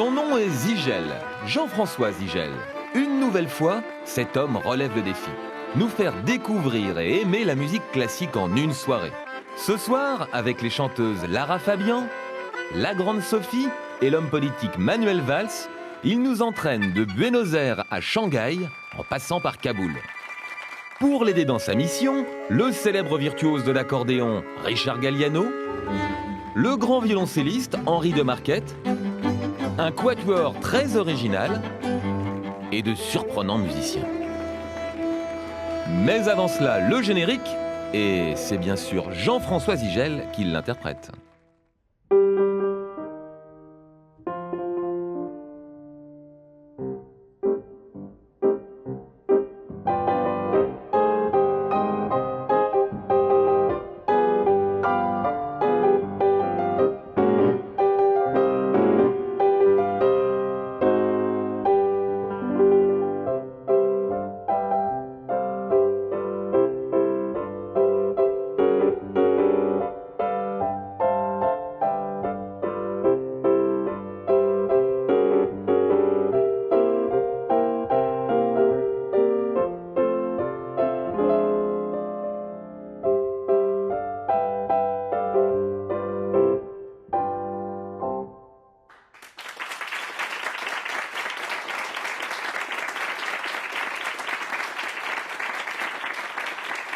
Son nom est Zigel, Jean-François Zigel. Une nouvelle fois, cet homme relève le défi. Nous faire découvrir et aimer la musique classique en une soirée. Ce soir, avec les chanteuses Lara Fabian, la grande Sophie et l'homme politique Manuel Valls, il nous entraîne de Buenos Aires à Shanghai, en passant par Kaboul. Pour l'aider dans sa mission, le célèbre virtuose de l'accordéon Richard Galliano, le grand violoncelliste Henri de Marquette, un quatuor très original et de surprenants musiciens. Mais avant cela, le générique, et c'est bien sûr Jean-François Zigel qui l'interprète.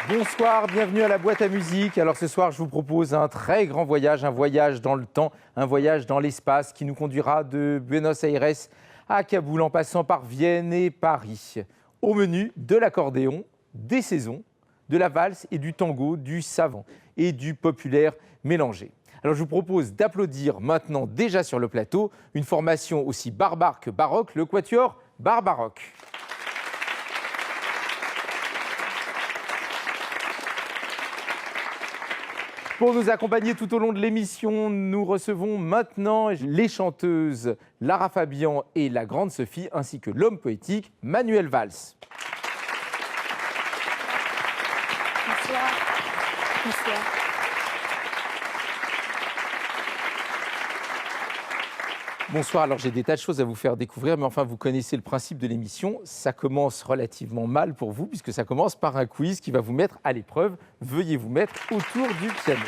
Bonsoir, bienvenue à la boîte à musique. Alors ce soir, je vous propose un très grand voyage, un voyage dans le temps, un voyage dans l'espace qui nous conduira de Buenos Aires à Kaboul en passant par Vienne et Paris. Au menu, de l'accordéon, des saisons, de la valse et du tango, du savant et du populaire mélangé. Alors je vous propose d'applaudir maintenant déjà sur le plateau une formation aussi barbare que baroque, le quatuor Barbaroque. Pour nous accompagner tout au long de l'émission, nous recevons maintenant les chanteuses Lara Fabian et la grande Sophie, ainsi que l'homme poétique Manuel Valls. Bonsoir. Bonsoir. Bonsoir, alors j'ai des tas de choses à vous faire découvrir, mais enfin vous connaissez le principe de l'émission. Ça commence relativement mal pour vous, puisque ça commence par un quiz qui va vous mettre à l'épreuve. Veuillez vous mettre autour du piano.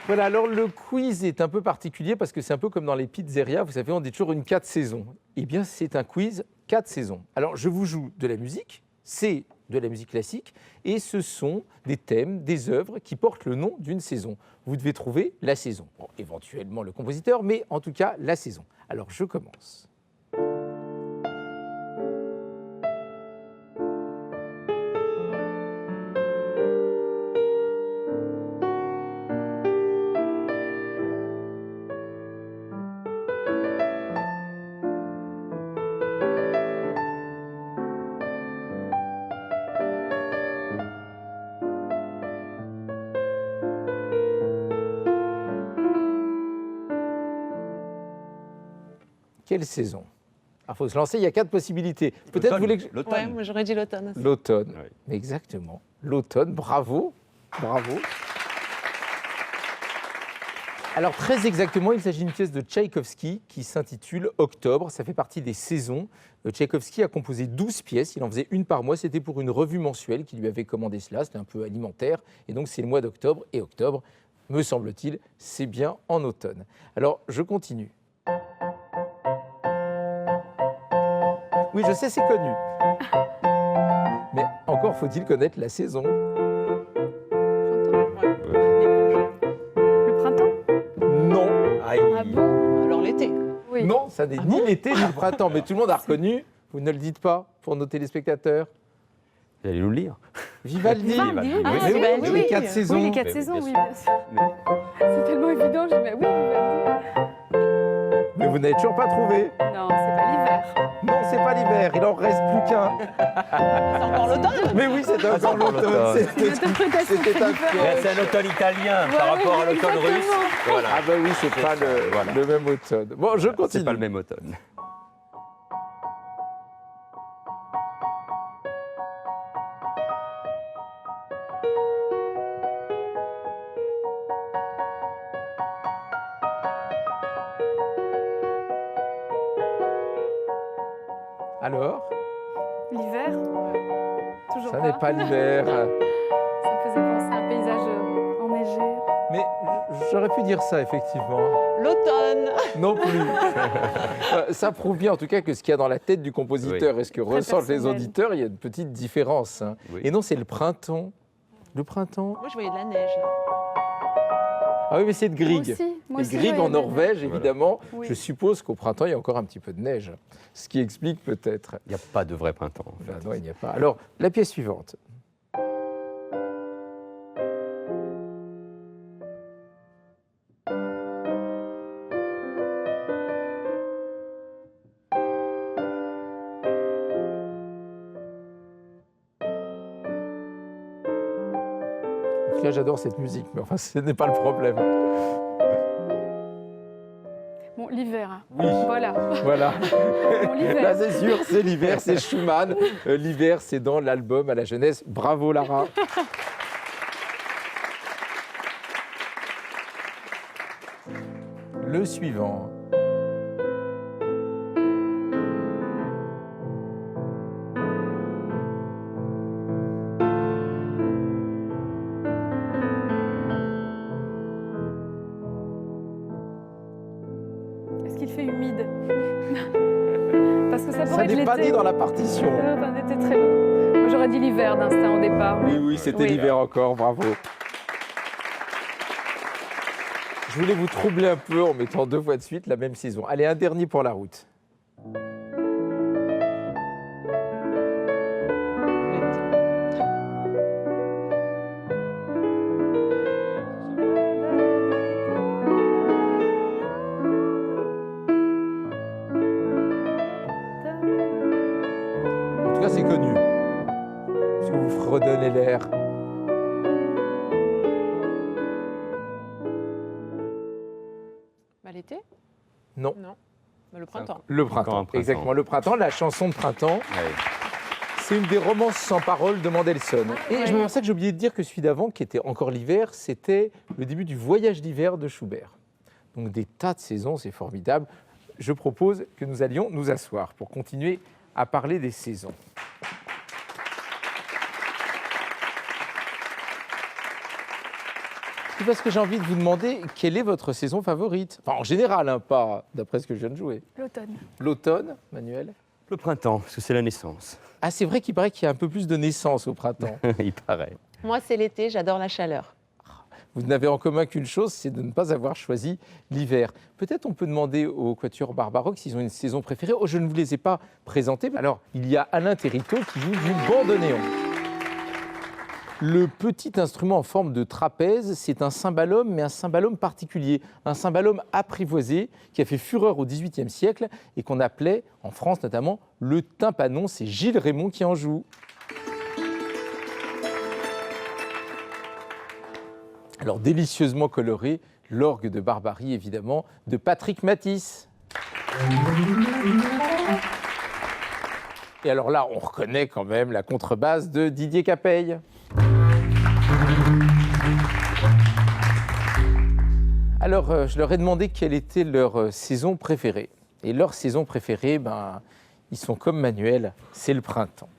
Voilà, alors le quiz est un peu particulier parce que c'est un peu comme dans les pizzerias, vous savez, on dit toujours une 4 saisons. Eh bien, c'est un quiz 4 saisons. Alors, je vous joue de la musique, c'est de la musique classique, et ce sont des thèmes, des œuvres qui portent le nom d'une saison. Vous devez trouver la saison. Bon, éventuellement le compositeur, mais en tout cas la saison. Alors, je commence. Quelle saison? Il faut se lancer, il y a 4 possibilités. Peut-être vous voulez que... L'automne. Ouais, moi j'aurais dit l'automne aussi. L'automne, Oui. exactement. L'automne, bravo, bravo. Alors très exactement, il s'agit d'une pièce de Tchaïkovski qui s'intitule Octobre. Ça fait partie des saisons. Tchaïkovski a composé 12 pièces, il en faisait une par mois. C'était pour une revue mensuelle qui lui avait commandé cela, c'était un peu alimentaire. Et donc c'est le mois d'octobre. Et octobre, me semble-t-il, c'est bien en automne. Alors je continue. Oui, je sais, c'est connu. Mais encore faut-il connaître la saison. Le printemps? Non. Aïe. Ah bon? Alors l'été. Oui. Non, ça n'est ni l'été ni le printemps. Mais tout le monde a reconnu. Vous ne le dites pas pour nos téléspectateurs. Vous allez nous le lire. Vivaldi. Vivaldi. Oui, Ah, oui, Vivaldi, les oui. 4 saisons. Oui, les 4 Mais saisons, bien oui, sûr. bien sûr. C'est tellement évident, je dis, bah oui, Vivaldi. Mais vous n'avez toujours pas trouvé. Non, c'est pas l'hiver. Non, c'est pas l'hiver. Il en reste plus qu'un. C'est encore l'automne. Mais oui, c'est encore l'automne. C'est une interprétation C'était un différente. piège. C'est un automne italien Ouais, par rapport à ouais, l'automne russe. exactement. Voilà. Ah ben oui, c'est pas le même automne. Bon, je continue. C'est pas le même automne. Alors, L'hiver. Toujours ça pas. n'est pas l'hiver. Ça me faisait penser à un paysage enneigé. Mais j'aurais pu dire ça, effectivement. L'automne. Non plus. Ça prouve bien, en tout cas, que ce qu'il y a dans la tête du compositeur et ce que ressentent les personnel. auditeurs, il y a une petite différence. Hein. Oui. Et non, c'est le printemps. Le printemps. Moi, je voyais de la neige. Là. Ah oui, mais c'est de Moi Grieg. aussi. Moi Et aussi, Grieg ouais, en il y a de la Norvège, Voilà. évidemment. Oui. Je suppose qu'au printemps, il y a encore un petit peu de neige. Ce qui explique peut-être. Il n'y a pas de vrai printemps. En fait. Ben non, il n'y a pas. Alors, la pièce suivante. En tout cas, j'adore cette musique, mais enfin, ce n'est pas le problème. Bon, l'hiver. Oui. Voilà. Voilà. Bon, l'hiver. Là, c'est sûr, c'est l'hiver, c'est Schumann. L'hiver, c'est dans l'album à la jeunesse. Bravo, Lara. Le suivant. Est-ce qu'il fait humide? Parce que ça Ça pourrait être n'est pas dit l'été. dans la partition. Ça pourrait être un été très beau. Moi, j'aurais dit l'hiver d'instinct au départ. Oui, oui, c'était Oui. l'hiver encore, bravo. Je voulais vous troubler un peu en mettant 2 fois de suite la même saison. Allez, un dernier pour la route. En tout cas, c'est connu. Parce que vous fredonnez l'air. Bah, l'été? Non, Non. Bah, le printemps. le Encore un printemps. printemps. Exactement, le printemps, la chanson de printemps. Ouais. C'est une des romances sans parole de Mendelssohn. Et ouais. je me rappelle que j'ai oublié de dire que celui d'avant, qui était encore l'hiver, c'était le début du voyage d'hiver de Schubert. Donc des tas de saisons, c'est formidable. Je propose que nous allions nous asseoir pour continuer à parler des saisons. C'est parce que j'ai envie de vous demander quelle est votre saison favorite. Enfin, en général, hein, pas d'après ce que je viens de jouer. L'automne. L'automne, Manuel? Le printemps, parce que c'est la naissance. Ah, c'est vrai qu'il paraît qu'il y a un peu plus de naissance au printemps. Il paraît. Moi, c'est l'été, j'adore la chaleur. Vous n'avez en commun qu'une chose, c'est de ne pas avoir choisi l'hiver. Peut-être on peut demander au Quatuor Barbaroque s'ils ont une saison préférée. Oh, je ne vous les ai pas présentés. Alors, il y a Alain Territo qui joue du bandoneon. Le petit instrument en forme de trapèze, c'est un cymbalum, mais un cymbalum particulier, un cymbalum apprivoisé qui a fait fureur au XVIIIe siècle et qu'on appelait, en France notamment, le tympanon. C'est Gilles Raymond qui en joue. Alors, délicieusement coloré, l'orgue de Barbarie, évidemment, de Patrick Matisse. Et alors là, on reconnaît quand même la contrebasse de Didier Capeille. Alors, je leur ai demandé quelle était leur saison préférée. Et leur saison préférée, ils sont comme Manuel, c'est le printemps.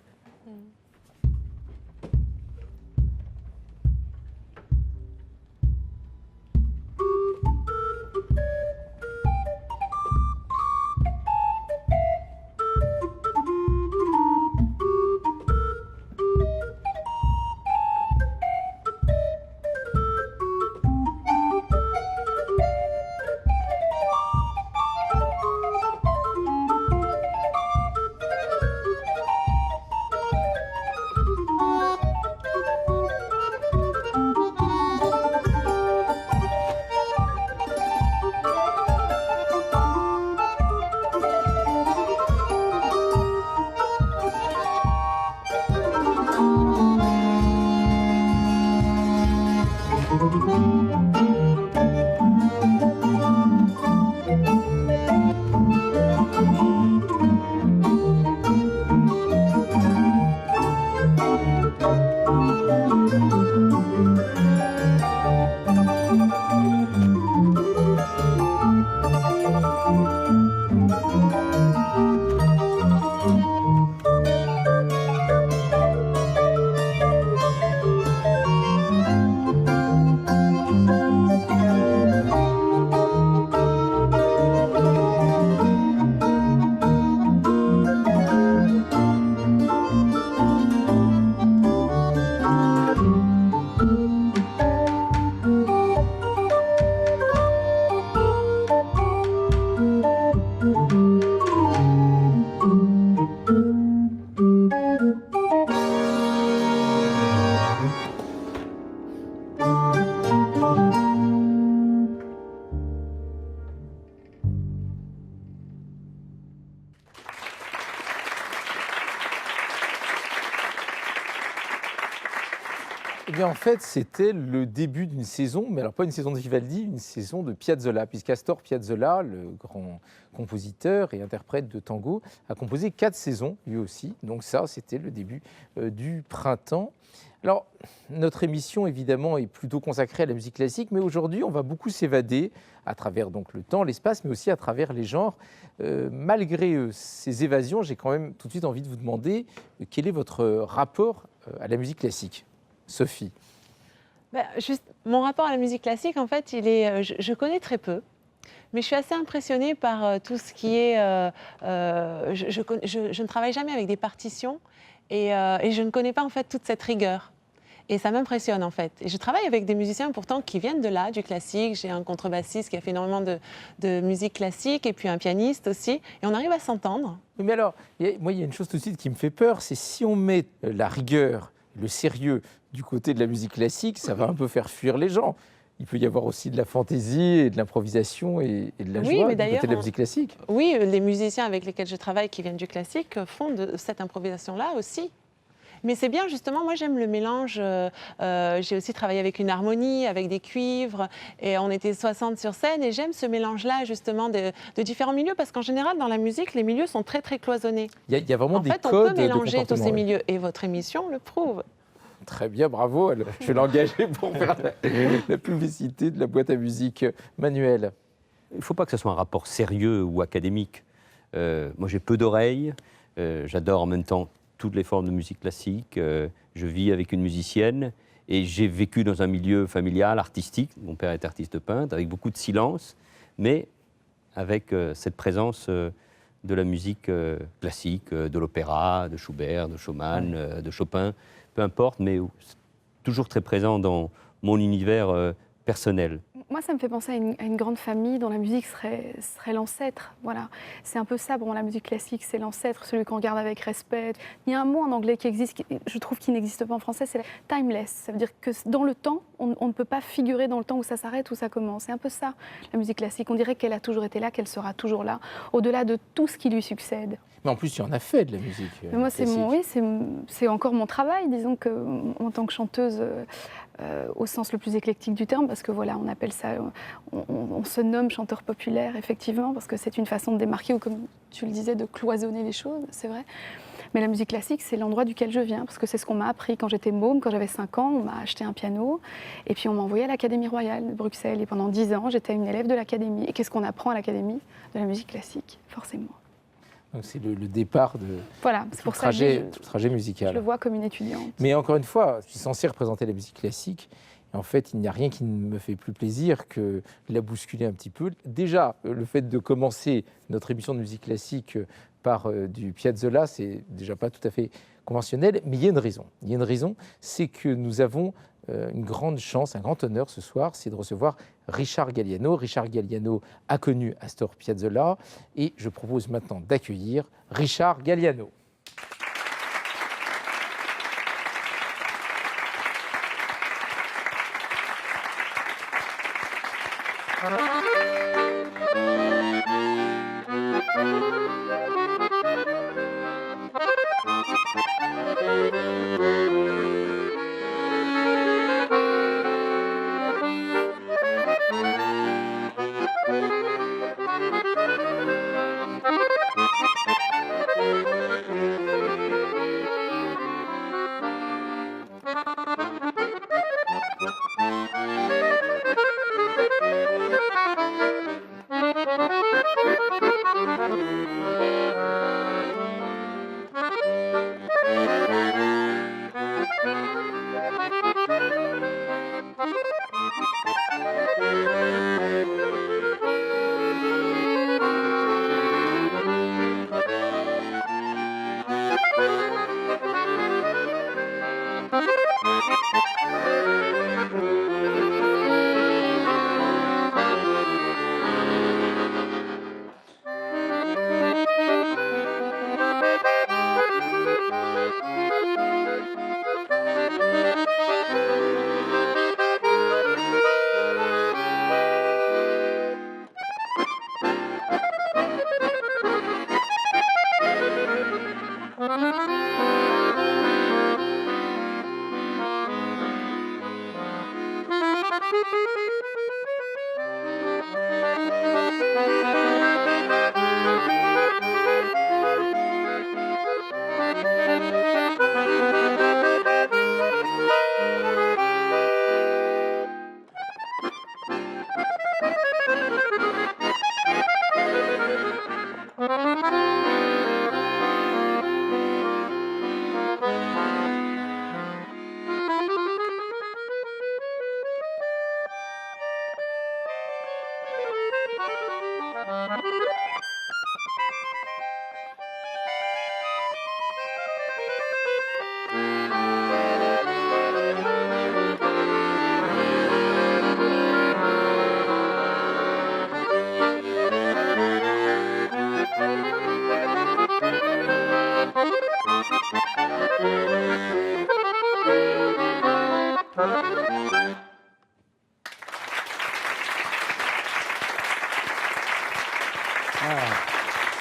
bien, en fait, c'était le début d'une saison, mais alors pas une saison de Vivaldi, une saison de Piazzolla, puisqu'Astor Piazzolla, le grand compositeur et interprète de tango, a composé 4 saisons, lui aussi. Donc ça, c'était le début du printemps. Alors, notre émission, évidemment, est plutôt consacrée à la musique classique, mais aujourd'hui, on va beaucoup s'évader à travers donc, le temps, l'espace, mais aussi à travers les genres. Malgré ces évasions, j'ai quand même tout de suite envie de vous demander quel est votre rapport à la musique classique. Sophie. Mon rapport à la musique classique, en fait, je connais très peu. Mais je suis assez impressionnée par tout ce qui est... je ne travaille jamais avec des partitions et je ne connais pas en fait toute cette rigueur. Et ça m'impressionne en fait. Et je travaille avec des musiciens pourtant qui viennent de là, du classique. J'ai un contrebassiste qui a fait énormément de musique classique et puis un pianiste aussi. Et on arrive à s'entendre. Mais alors, moi, il y a une chose tout de suite qui me fait peur, c'est si on met la rigueur, le sérieux du côté de la musique classique, ça va un peu faire fuir les gens. Il peut y avoir aussi de la fantaisie et de l'improvisation et de la joie du côté de la musique classique. Oui, les musiciens avec lesquels je travaille qui viennent du classique font de cette improvisation-là aussi. Mais c'est bien, justement, moi j'aime le mélange. J'ai aussi travaillé avec une harmonie, avec des cuivres, et on était 60 sur scène, et j'aime ce mélange-là, justement, de différents milieux, parce qu'en général, dans la musique, les milieux sont très, très cloisonnés. Il y a vraiment des codes de comportement. En fait, on peut mélanger tous ces oui. milieux, et votre émission le prouve. Très bien, bravo. Je vais l'engager pour faire la publicité de la boîte à musique manuelle. Il ne faut pas que ce soit un rapport sérieux ou académique. Moi, j'ai peu d'oreilles. J'adore en même temps toutes les formes de musique classique. Je vis avec une musicienne et j'ai vécu dans un milieu familial, artistique. Mon père est artiste peintre, avec beaucoup de silence, mais avec cette présence de la musique classique, de l'opéra, de Schubert, de Schumann, de Chopin, peu importe, mais toujours très présent dans mon univers personnel. Moi, ça me fait penser à une grande famille dont la musique serait l'ancêtre. Voilà. C'est un peu ça, bon, la musique classique, c'est l'ancêtre, celui qu'on regarde avec respect. Il y a un mot en anglais qui existe, je trouve qu'il n'existe pas en français, c'est timeless. Ça veut dire que dans le temps, on ne peut pas figurer dans le temps où ça s'arrête, où ça commence. C'est un peu ça, la musique classique. On dirait qu'elle a toujours été là, qu'elle sera toujours là, au-delà de tout ce qui lui succède. Mais en plus, tu en as fait de la musique. Mais moi, c'est encore mon travail, disons que en tant que chanteuse, au sens le plus éclectique du terme, parce que voilà, on appelle ça, on se nomme chanteur populaire, effectivement, parce que c'est une façon de démarquer, ou comme tu le disais, de cloisonner les choses, c'est vrai. Mais la musique classique, c'est l'endroit duquel je viens, parce que c'est ce qu'on m'a appris quand j'étais môme, quand j'avais 5 ans, on m'a acheté un piano, et puis on m'a envoyé à l'Académie royale de Bruxelles, et pendant 10 ans, j'étais une élève de l'Académie. Et qu'est-ce qu'on apprend à l'Académie? De la musique classique, forcément. Donc c'est le départ de voilà, c'est pour ça tout trajet musical. Je le vois comme une étudiante. Mais encore une fois, je suis censé représenter la musique classique. Et en fait, il n'y a rien qui ne me fait plus plaisir que la bousculer un petit peu. Déjà, le fait de commencer notre émission de musique classique par du Piazzolla, c'est déjà pas tout à fait conventionnel. Mais il y a une raison. Il y a une raison, c'est que nous avons une grande chance, un grand honneur ce soir, c'est de recevoir Richard Galliano. Richard Galliano a connu Astor Piazzolla et je propose maintenant d'accueillir Richard Galliano.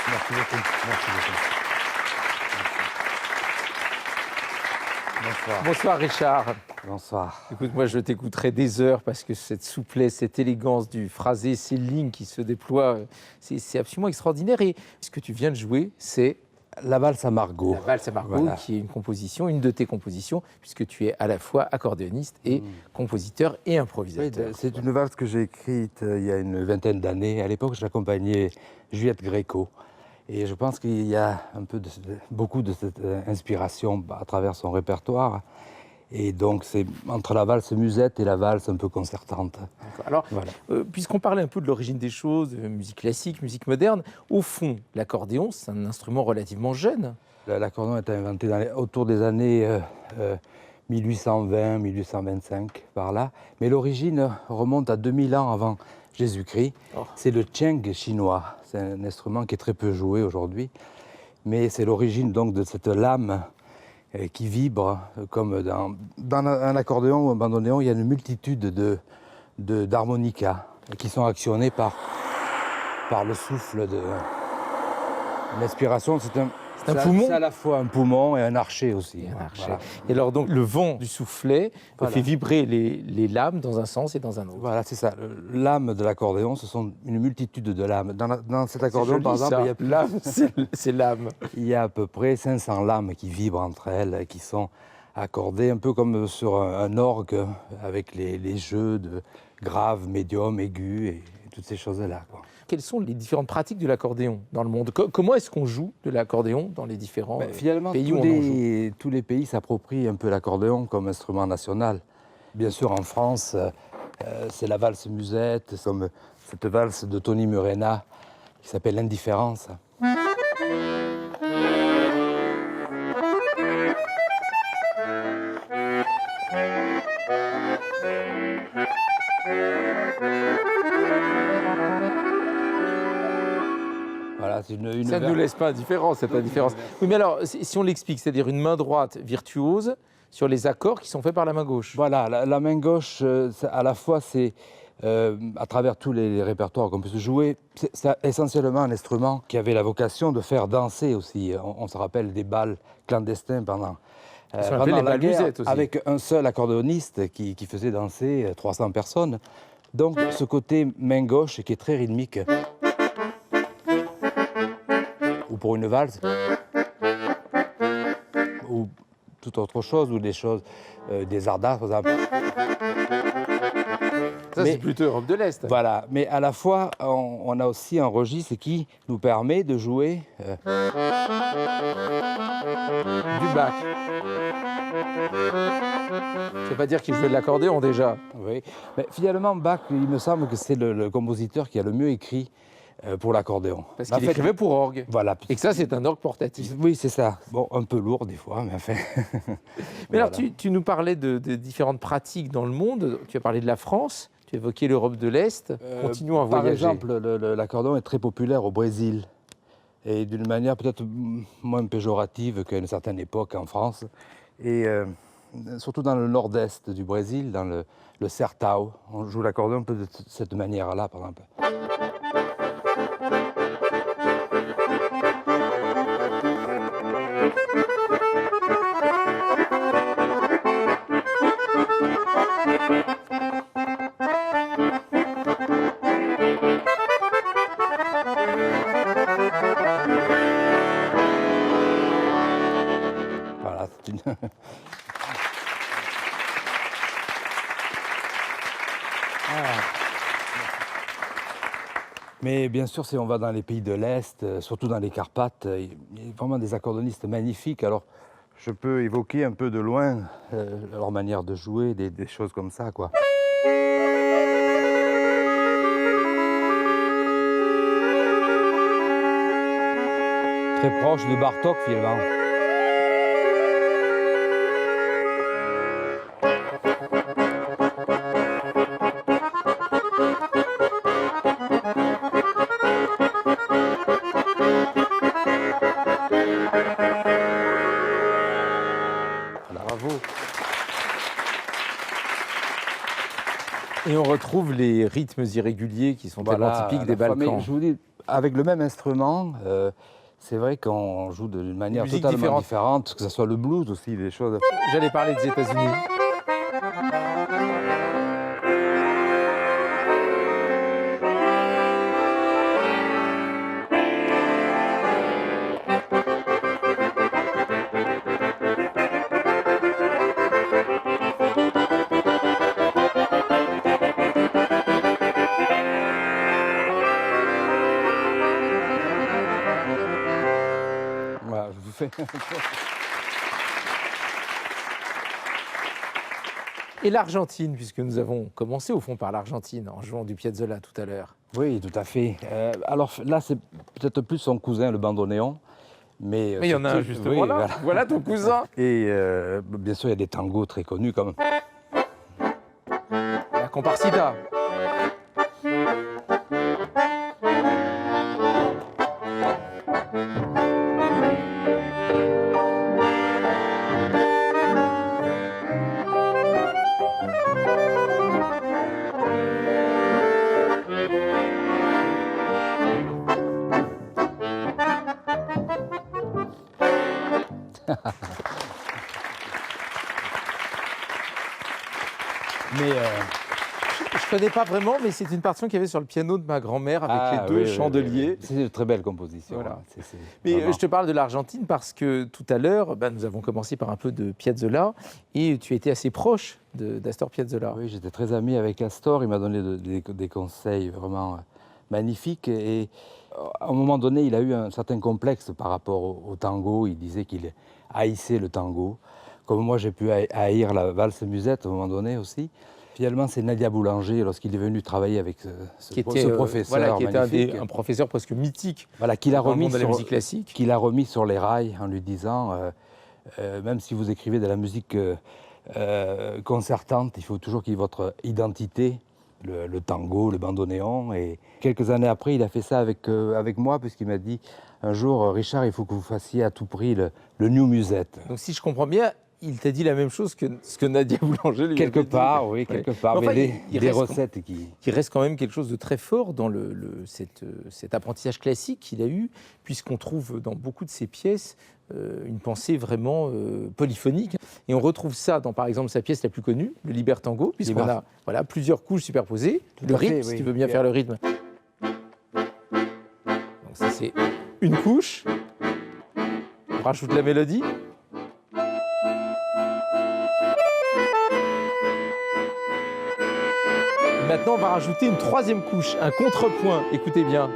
Merci beaucoup. Merci beaucoup. Bonsoir. Bonsoir Richard. Bonsoir. Écoute, moi je t'écouterai des heures parce que cette souplesse, cette élégance du phrasé, ces lignes qui se déploient, c'est absolument extraordinaire. Et ce que tu viens de jouer, c'est La valse à Margot. La valse à Margot, Voilà. qui est une composition, une de tes compositions, puisque tu es à la fois accordéoniste et compositeur et Oui, improvisateur. c'est une valse que j'ai écrite il y a une vingtaine d'années. À l'époque, j'accompagnais Juliette Gréco. Et je pense qu'il y a un peu beaucoup de cette inspiration à travers son répertoire. Et donc, c'est entre la valse musette et la valse un peu concertante. Alors, Voilà. puisqu'on parlait un peu de l'origine des choses, de musique classique, musique moderne, au fond, l'accordéon, c'est un instrument relativement jeune. L'accordéon est inventé autour des années 1820, 1825, par là. Mais l'origine remonte à 2000 ans avant Jésus-Christ. Oh. C'est le cheng chinois. C'est un instrument qui est très peu joué aujourd'hui. Mais c'est l'origine donc de cette lame qui vibre, comme dans un accordéon ou un bandoneon, il y a une multitude d'harmonicas qui sont actionnés par le souffle de l'inspiration. C'est un poumon. C'est à la fois un poumon et un archet aussi. Un archet. Voilà. Et alors, donc, le vent du soufflet Voilà. fait vibrer les lames dans un sens et dans un autre. Voilà, c'est ça. L'âme de l'accordéon, ce sont une multitude de lames. Dans cet accordéon, Joli, par exemple, ça. il y a Lame, c'est l'âme. Il y a à peu près 500 lames qui vibrent entre elles, qui sont accordées un peu comme sur un orgue, avec les jeux de graves, médium, aigus et toutes ces choses-là, quoi. Quelles sont les différentes pratiques de l'accordéon dans le monde? Comment est-ce qu'on joue de l'accordéon dans les différents Finalement, pays où on en joue? tous les pays s'approprient un peu l'accordéon comme instrument national. Bien sûr, en France, c'est la valse musette, comme cette valse de Tony Murena qui s'appelle L'Indifférence. Voilà, c'est une Ça ne nous laisse pas indifférents, cette indifférence. Oui, mais alors, si on l'explique, c'est-à-dire une main droite virtuose sur les accords qui sont faits par la main gauche. Voilà, la main gauche, à la fois, c'est à travers tous les répertoires qu'on peut se jouer, c'est essentiellement un instrument qui avait la vocation de faire danser aussi. On se rappelle des bals clandestins pendant Ils sont appelés les la bals guerre, musettes aussi. avec un seul accordéoniste qui faisait danser 300 personnes. Donc ce côté main gauche qui est très rythmique, ou pour une valse, ou toute autre chose, ou des ardasses, par exemple. Ça, c'est plutôt Europe de l'Est. Voilà, mais à la fois, on a aussi un registre qui nous permet de jouer Du Bach. Ça veut pas dire qu'il jouait de l'accordéon déjà. oui. Mais finalement, Bach, il me semble que c'est le compositeur qui a le mieux écrit pour l'accordéon. Parce En qu'il fait, écrivait pour orgue. Voilà. Et que ça, c'est un orgue portatif. Oui, c'est ça. Bon, un peu lourd des fois, mais enfin... Mais alors, Voilà. tu nous parlais de différentes pratiques dans le monde. Tu as parlé de la France, tu as évoqué l'Europe de l'Est. Continuons à Par voyager. exemple, l'accordéon est très populaire au Brésil, et d'une manière peut-être moins péjorative qu'à une certaine époque en France, et surtout dans le nord-est du Brésil, dans le Sertão. On joue l'accordéon un peu de cette manière-là, par exemple. Voilà, c'est une... Mais bien sûr, si on va dans les pays de l'Est, surtout dans les Carpates, il y a vraiment des accordéonistes magnifiques. Alors, je peux évoquer un peu de loin leur manière de jouer, des choses comme ça, quoi. Très proche de Bartók finalement. Bravo. Et on retrouve les rythmes irréguliers qui sont tellement typiques des Balkans. Je vous dis, avec le même instrument, c'est vrai qu'on joue d'une manière Musique totalement différente, que ce soit le blues aussi, des choses. J'allais parler des États-Unis. Voilà, je vous fais. Et l'Argentine, puisque nous avons commencé au fond par l'Argentine en jouant du Piazzolla tout à l'heure. Oui, tout à fait. Alors là, c'est peut-être plus son cousin, le bandoneon. Mais il y en a un justement oui, là. Voilà ton cousin. Et bien sûr, il y a des tangos très connus comme. La Comparsita. Mais Je ne connais pas vraiment, mais c'est une partition qu'il y avait sur le piano de ma grand-mère avec les deux chandeliers. C'est une très belle composition. Voilà. Hein. Mais vraiment. je te parle de l'Argentine parce que tout à l'heure, nous avons commencé par un peu de Piazzolla et tu étais assez proche d'Astor Piazzolla. Oui, j'étais très ami avec Astor. Il m'a donné des conseils vraiment magnifiques. Et à un moment donné, il a eu un certain complexe par rapport au tango. Il disait qu'il haïssait le tango. Comme moi, j'ai pu haïr la valse musette à un moment donné aussi. Finalement, c'est Nadia Boulanger, lorsqu'il est venu travailler avec ce professeur voilà, qui magnifique, était un professeur presque mythique voilà, qu'il a dans le remis monde de la musique classique. qu'il a remis sur les rails en lui disant même si vous écrivez de la musique concertante, il faut toujours qu'il y ait votre identité, le tango, le bandoneon. Et quelques années après, il a fait ça avec moi, puisqu'il m'a dit un jour, Richard, il faut que vous fassiez à tout prix le new musette. Donc si je comprends bien, il t'a dit la même chose que ce que Nadia Boulanger lui Quelque avait dit. part, oui, quelque part. Enfin, Mais il des reste recettes qui reste quand même quelque chose de très fort dans cet apprentissage classique qu'il a eu, puisqu'on trouve dans beaucoup de ses pièces une pensée vraiment polyphonique. Et on retrouve ça dans, par exemple, sa pièce la plus connue, le Libertango, puisqu'on a plusieurs couches superposées. Le rythme, fait, si oui. tu veux bien faire le rythme. Donc ça, c'est une couche. On rajoute la mélodie. Maintenant, on va rajouter une troisième couche, un contrepoint. Écoutez bien.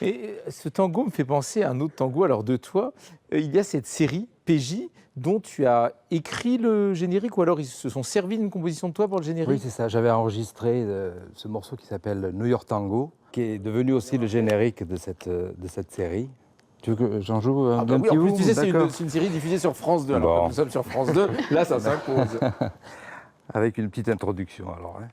Et ce tango me fait penser à un autre tango. Alors de toi, il y a cette série PJ dont tu as écrit le générique, ou alors ils se sont servis d'une composition de toi pour le générique? Oui, c'est ça. J'avais enregistré ce morceau qui s'appelle New York Tango, qui est devenu aussi le générique de cette série. Tu veux que j'en joue un Oui, petit en plus, bout? tu sais, c'est D'accord. une série diffusée sur France 2. Alors, Bon. comme nous sommes sur France 2, là, ça s'impose. Avec une petite introduction alors. Hein.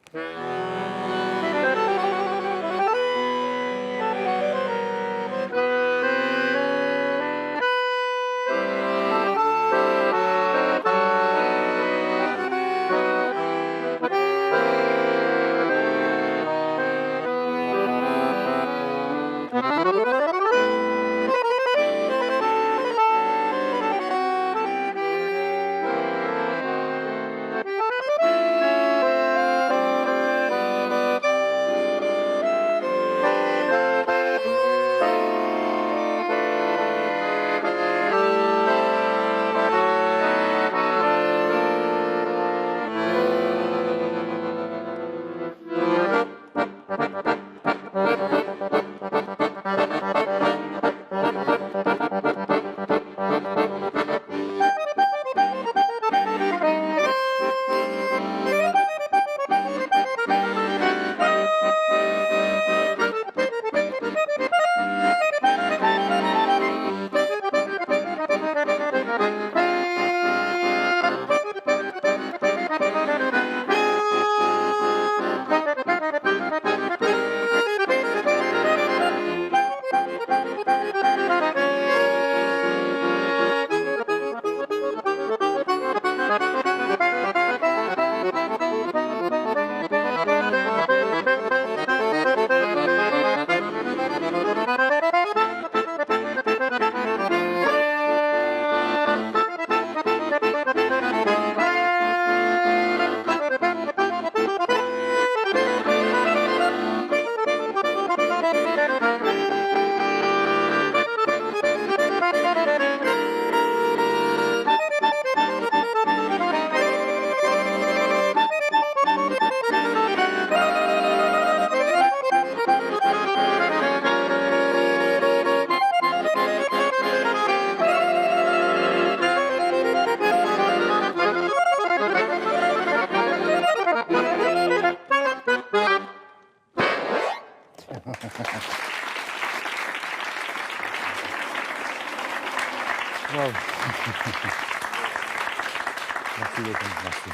Merci d'être venu, merci.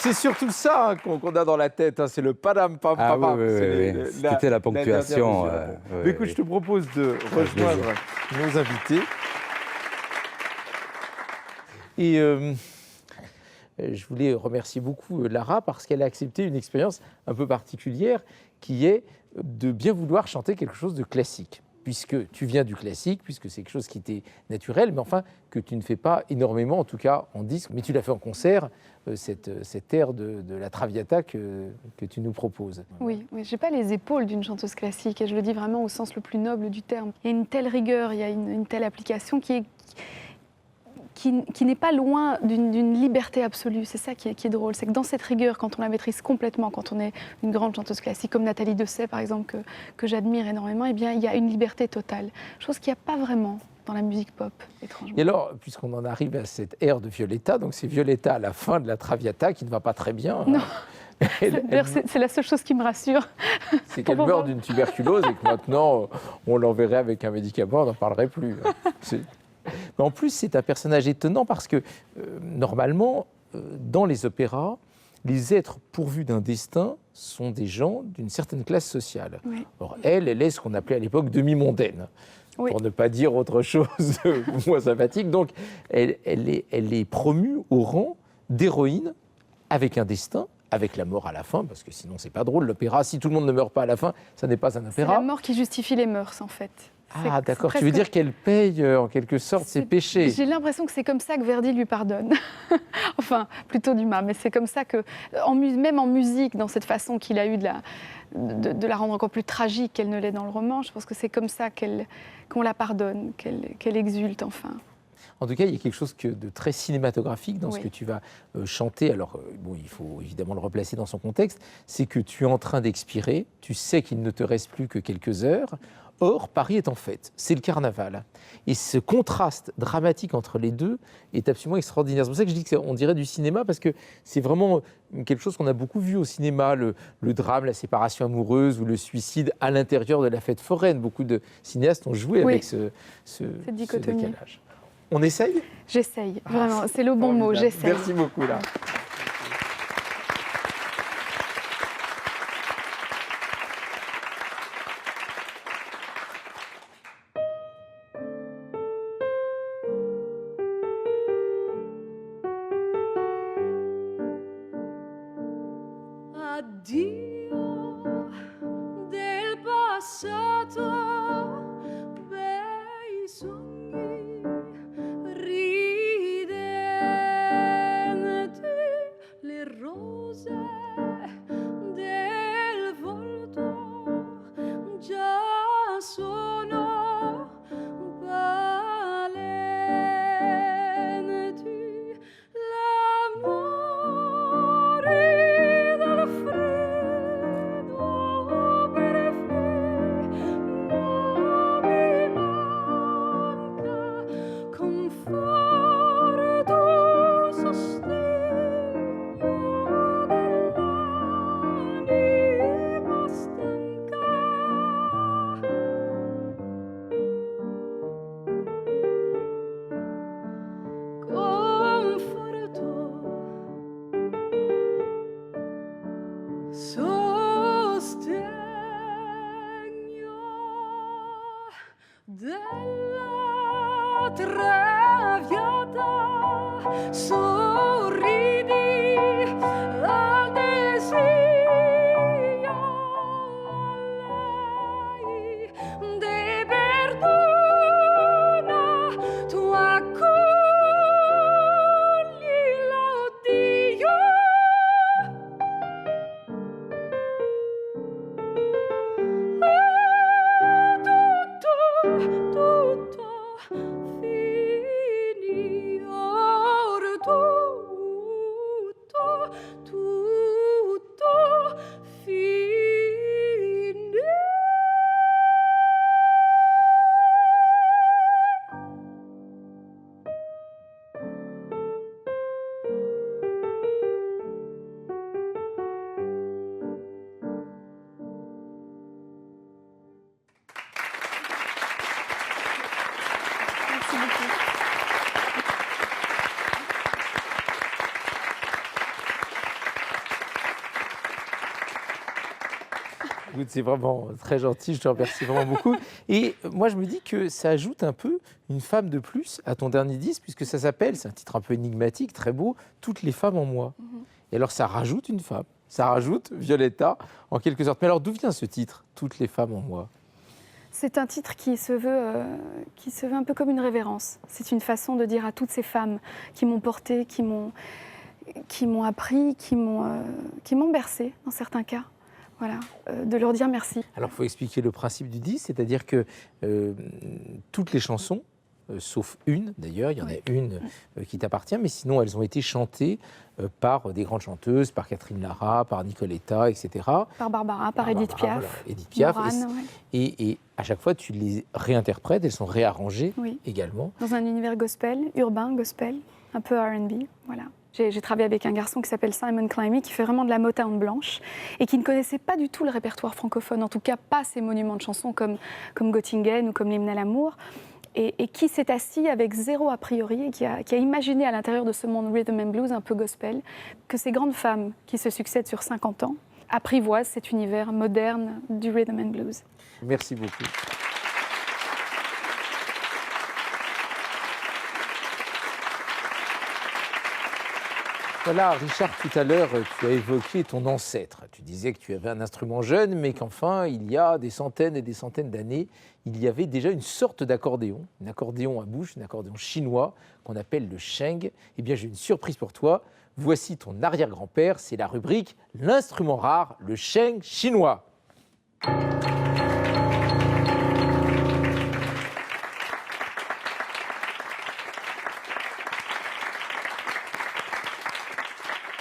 C'est surtout ça qu'on a dans la tête, hein, c'est le padam pam Ah pam. oui, oui, C'est oui, oui. C'était la ponctuation, dernière mesure. oui, Mais écoute, oui. je te propose de rejoindre nos invités. Et je voulais remercier beaucoup Lara parce qu'elle a accepté une expérience un peu particulière qui est de bien vouloir chanter quelque chose de classique. Puisque tu viens du classique, puisque c'est quelque chose qui t'est naturel, mais enfin que tu ne fais pas énormément, en tout cas en disque, mais tu l'as fait en concert, cette air de la Traviata que tu nous proposes. Oui, je n'ai pas les épaules d'une chanteuse classique et je le dis vraiment au sens le plus noble du terme. Il y a une telle rigueur, il y a une telle application qui n'est pas loin d'une liberté absolue. C'est ça qui est drôle. C'est que dans cette rigueur, quand on la maîtrise complètement, quand on est une grande chanteuse classique comme Nathalie Dessay, par exemple, que j'admire énormément, eh bien, il y a une liberté totale. Chose qu'il n'y a pas vraiment dans la musique pop, étrangement. Et alors, puisqu'on en arrive à cette ère de Violetta, donc c'est Violetta à la fin de la Traviata qui ne va pas très bien. Non. D'ailleurs, c'est la seule chose qui me rassure. C'est qu'elle meurt d'une tuberculose et que maintenant, on l'enverrait avec un médicament, on n'en parlerait plus. Mais en plus, c'est un personnage étonnant parce que, normalement, dans les opéras, les êtres pourvus d'un destin sont des gens d'une certaine classe sociale. Oui. Or, elle est ce qu'on appelait à l'époque demi-mondaine, Oui. pour ne pas dire autre chose de moins sympathique. Donc, elle est promue au rang d'héroïne avec un destin, avec la mort à la fin, parce que sinon, c'est pas drôle. L'opéra, si tout le monde ne meurt pas à la fin, ça n'est pas un C'est opéra. la mort qui justifie les mœurs, en fait. Ah, d'accord. Tu veux presque- dire qu'elle paye, en quelque sorte, ses péchés. J'ai l'impression que c'est comme ça que Verdi lui pardonne. Enfin, plutôt Dumas, mais c'est comme ça que, même en musique, dans cette façon qu'il a eu de la rendre encore plus tragique qu'elle ne l'est dans le roman, je pense que c'est comme ça qu'on la pardonne, qu'elle exulte enfin. En tout cas, il y a quelque chose de très cinématographique dans ce Oui. que tu vas chanter. Alors, bon, il faut évidemment le replacer dans son contexte. C'est que tu es en train d'expirer, tu sais qu'il ne te reste plus que quelques heures. Or, Paris est en fête, c'est le carnaval. Et ce contraste dramatique entre les deux est absolument extraordinaire. C'est pour ça que je dis qu'on dirait du cinéma, parce que c'est vraiment quelque chose qu'on a beaucoup vu au cinéma, le drame, la séparation amoureuse ou le suicide à l'intérieur de la fête foraine. Beaucoup de cinéastes ont joué Oui. avec ce dichotomie. décalage. On essaye ? J'essaye, vraiment, c'est le bon mot, Formidable. j'essaye. Merci beaucoup, là. Addio del passato, bei sogni ridenti, le rose del volto già sono valenti, l'amore del freddo Écoute, c'est vraiment très gentil, je te remercie vraiment beaucoup. Et moi, je me dis que ça ajoute un peu une femme de plus à ton dernier disque, puisque ça s'appelle, c'est un titre un peu énigmatique, très beau, Toutes les femmes en moi. Et alors, ça rajoute une femme, ça rajoute Violetta, en quelque sorte. Mais alors, d'où vient ce titre, Toutes les femmes en moi? C'est un titre qui se veut un peu comme une révérence. C'est une façon de dire à toutes ces femmes qui m'ont portée, qui m'ont appris, qui m'ont bercée dans certains cas. Voilà, de leur dire merci. Alors, il faut expliquer le principe du disque, c'est-à-dire que toutes les chansons, sauf une d'ailleurs, il y en a une qui t'appartient, mais sinon elles ont été chantées par des grandes chanteuses, par Catherine Lara, par Nicoletta, etc. Par Barbara, par Edith Piaf. Voilà, Edith Piaf. Morane, ouais. Et à chaque fois, tu les réinterprètes, elles sont réarrangées Oui. également. Dans un univers gospel, urbain, gospel, un peu R&B, voilà. J'ai travaillé avec un garçon qui s'appelle Simon Climie, qui fait vraiment de la Motown blanche et qui ne connaissait pas du tout le répertoire francophone, en tout cas pas ces monuments de chansons comme Göttingen ou comme l'hymne à l'amour, et qui s'est assis avec zéro a priori et qui a imaginé à l'intérieur de ce monde rhythm and blues un peu gospel que ces grandes femmes qui se succèdent sur 50 ans apprivoisent cet univers moderne du rhythm and blues. Merci beaucoup. Voilà, Richard, tout à l'heure, tu as évoqué ton ancêtre. Tu disais que tu avais un instrument jeune, mais qu'enfin, il y a des centaines et des centaines d'années, il y avait déjà une sorte d'accordéon, un accordéon à bouche, un accordéon chinois qu'on appelle le sheng. Eh bien, j'ai une surprise pour toi. Voici ton arrière-grand-père, c'est la rubrique « L'instrument rare, le sheng chinois ».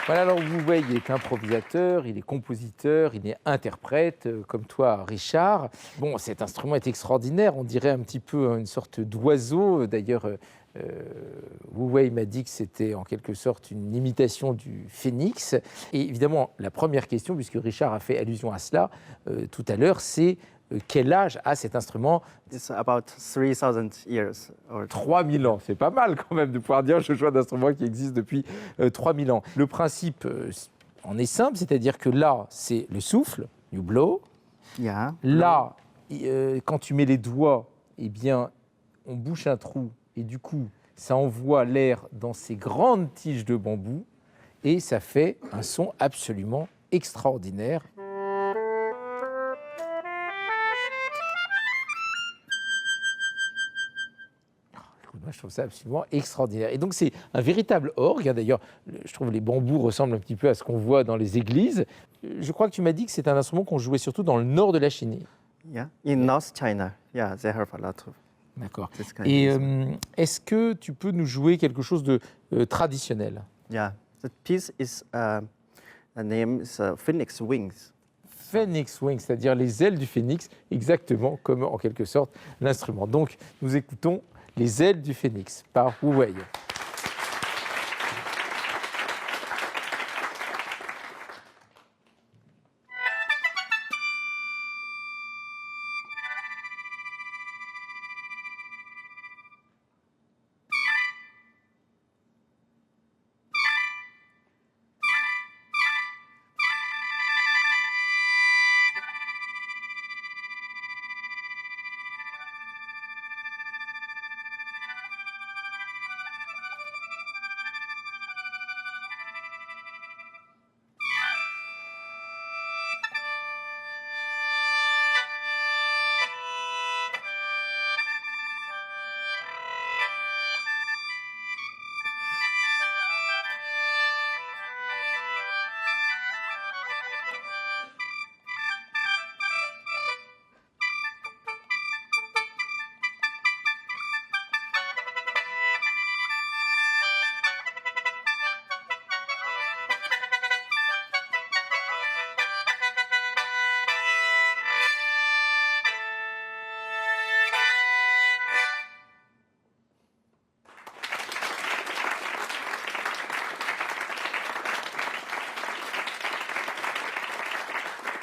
Voilà, alors Wu Wei est improvisateur, il est compositeur, il est interprète, comme toi, Richard. Bon, cet instrument est extraordinaire, on dirait un petit peu une sorte d'oiseau. D'ailleurs, Wu Wei m'a dit que c'était en quelque sorte une imitation du phénix. Et évidemment, la première question, puisque Richard a fait allusion à cela tout à l'heure, c'est quel âge a cet instrument? It's about 3000 years. 3000 ans, c'est pas mal quand même de pouvoir dire je joue un instrument qui existe depuis 3000 ans. Le principe en est simple, c'est-à-dire que là, c'est le souffle, you blow. Yeah. Là, quand tu mets les doigts, eh bien, on bouche un trou et du coup, ça envoie l'air dans ces grandes tiges de bambou et ça fait un son absolument extraordinaire. Moi, je trouve ça absolument extraordinaire. Et donc, c'est un véritable orgue. D'ailleurs, je trouve que les bambous ressemblent un petit peu à ce qu'on voit dans les églises. Je crois que tu m'as dit que c'est un instrument qu'on jouait surtout dans le nord de la Chine. Yeah. In North China, yeah, they have a lot of D'accord. this kind Et of music. est-ce que tu peux nous jouer quelque chose de traditionnel? Yeah, the piece is the name is Phoenix Wings. Phoenix Wing, c'est-à-dire les ailes du phénix, exactement comme en quelque sorte l'instrument. Donc, nous écoutons Les ailes du phénix par Wu Wei.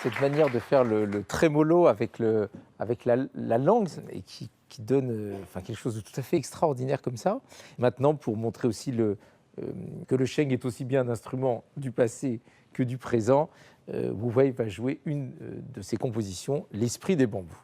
Cette manière de faire le trémolo avec la langue et qui donne quelque chose de tout à fait extraordinaire comme ça. Maintenant, pour montrer aussi que le sheng est aussi bien un instrument du passé que du présent, Wu Wei va jouer une de ses compositions, L'Esprit des bambous.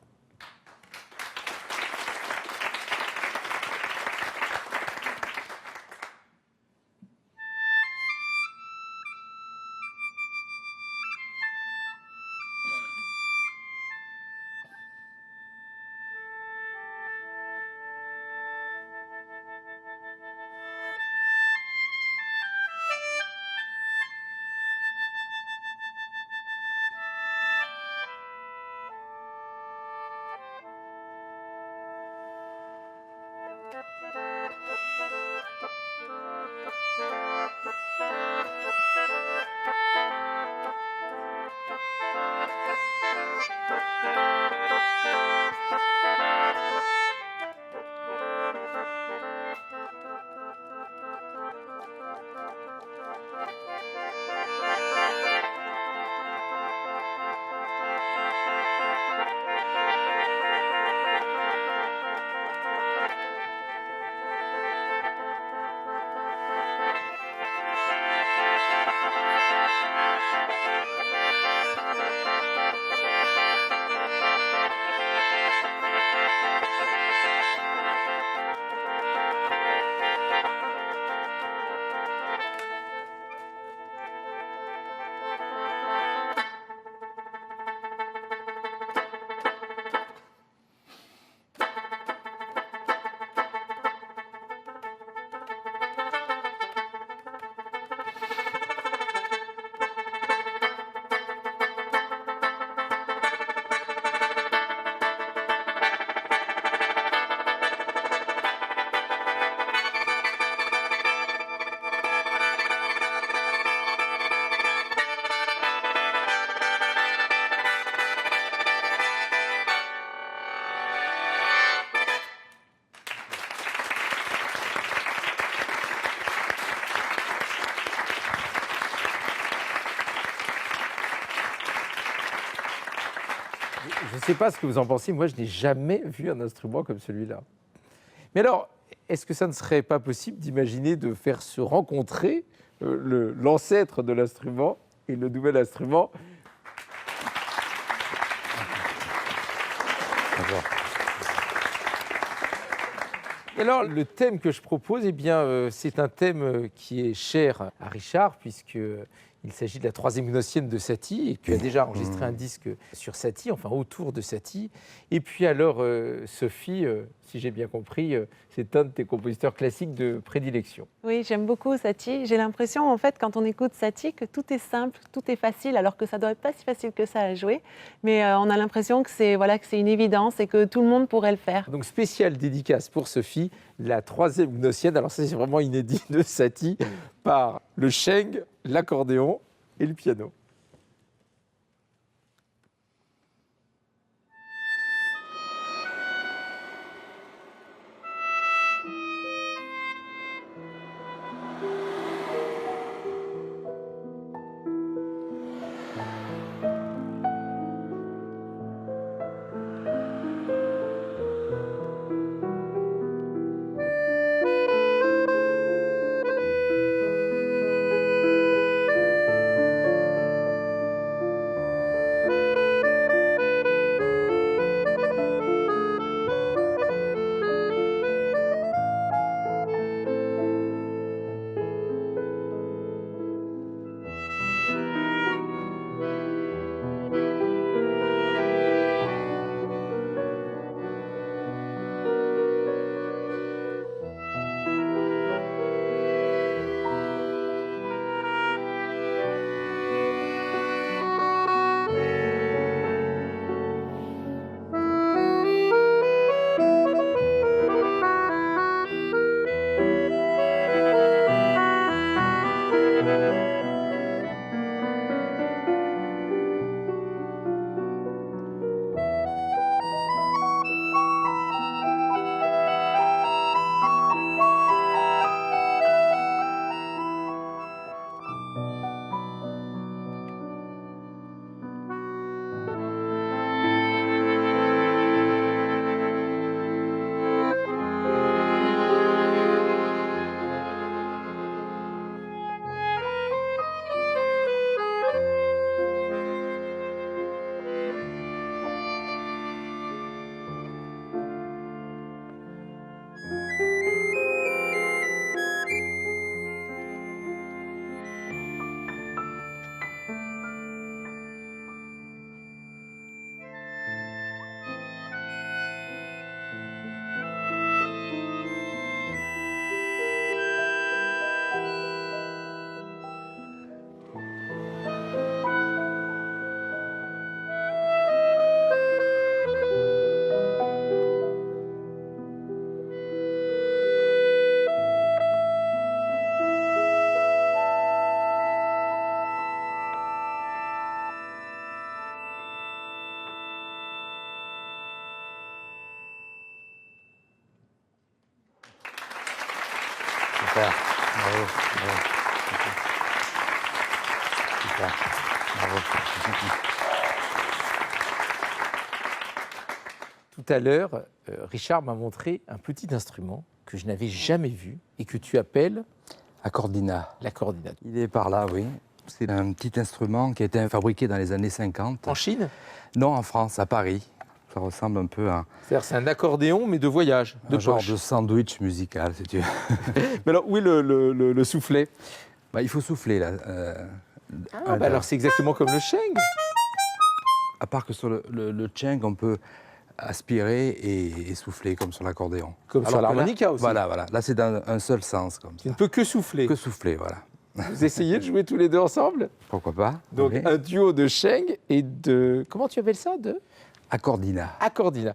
Je ne sais pas ce que vous en pensez, moi je n'ai jamais vu un instrument comme celui-là. Mais alors, est-ce que ça ne serait pas possible d'imaginer de faire se rencontrer l'ancêtre de l'instrument et le nouvel instrument? Et alors, le thème que je propose, eh bien, c'est un thème qui est cher à Richard, puisqu'il s'agit de la troisième gnossienne de Satie, et tu as déjà enregistré un disque sur Satie, enfin autour de Satie. Et puis alors, Sophie, si j'ai bien compris, c'est un de tes compositeurs classiques de prédilection. Oui, j'aime beaucoup Satie. J'ai l'impression, en fait, quand on écoute Satie, que tout est simple, tout est facile, alors que ça ne doit être pas si facile que ça à jouer. Mais on a l'impression que c'est une évidence et que tout le monde pourrait le faire. Donc, spéciale dédicace pour Sophie, la troisième gnossienne. Alors ça, c'est vraiment inédit de Satie, par le sheng, l'accordéon et le piano. Super. Bravo. Bravo. Super. Bravo. Tout à l'heure, Richard m'a montré un petit instrument que je n'avais jamais vu et que tu appelles Accordina. l'accordina. Il est par là, oui. C'est un petit instrument qui a été fabriqué dans les années 50. En Chine? Non, en France, à Paris. Ça ressemble un peu à C'est-à-dire c'est un accordéon mais de voyage, de un genre poche. de sandwich musical, si tu veux. Mais alors où est le soufflet? Bah, il faut souffler, là. Alors c'est exactement comme le sheng. À part que sur le cheng, on peut aspirer et souffler, comme sur l'accordéon. Comme sur Alors que là- l'harmonica aussi. Voilà, voilà. Là, c'est dans un seul sens, comme Tu ça. ne peux que souffler. Que souffler, voilà. Vous essayez de jouer tous les deux ensemble? Pourquoi pas? Donc Oui. un duo de sheng et de... Comment tu appelles ça? De Accordina. accordina.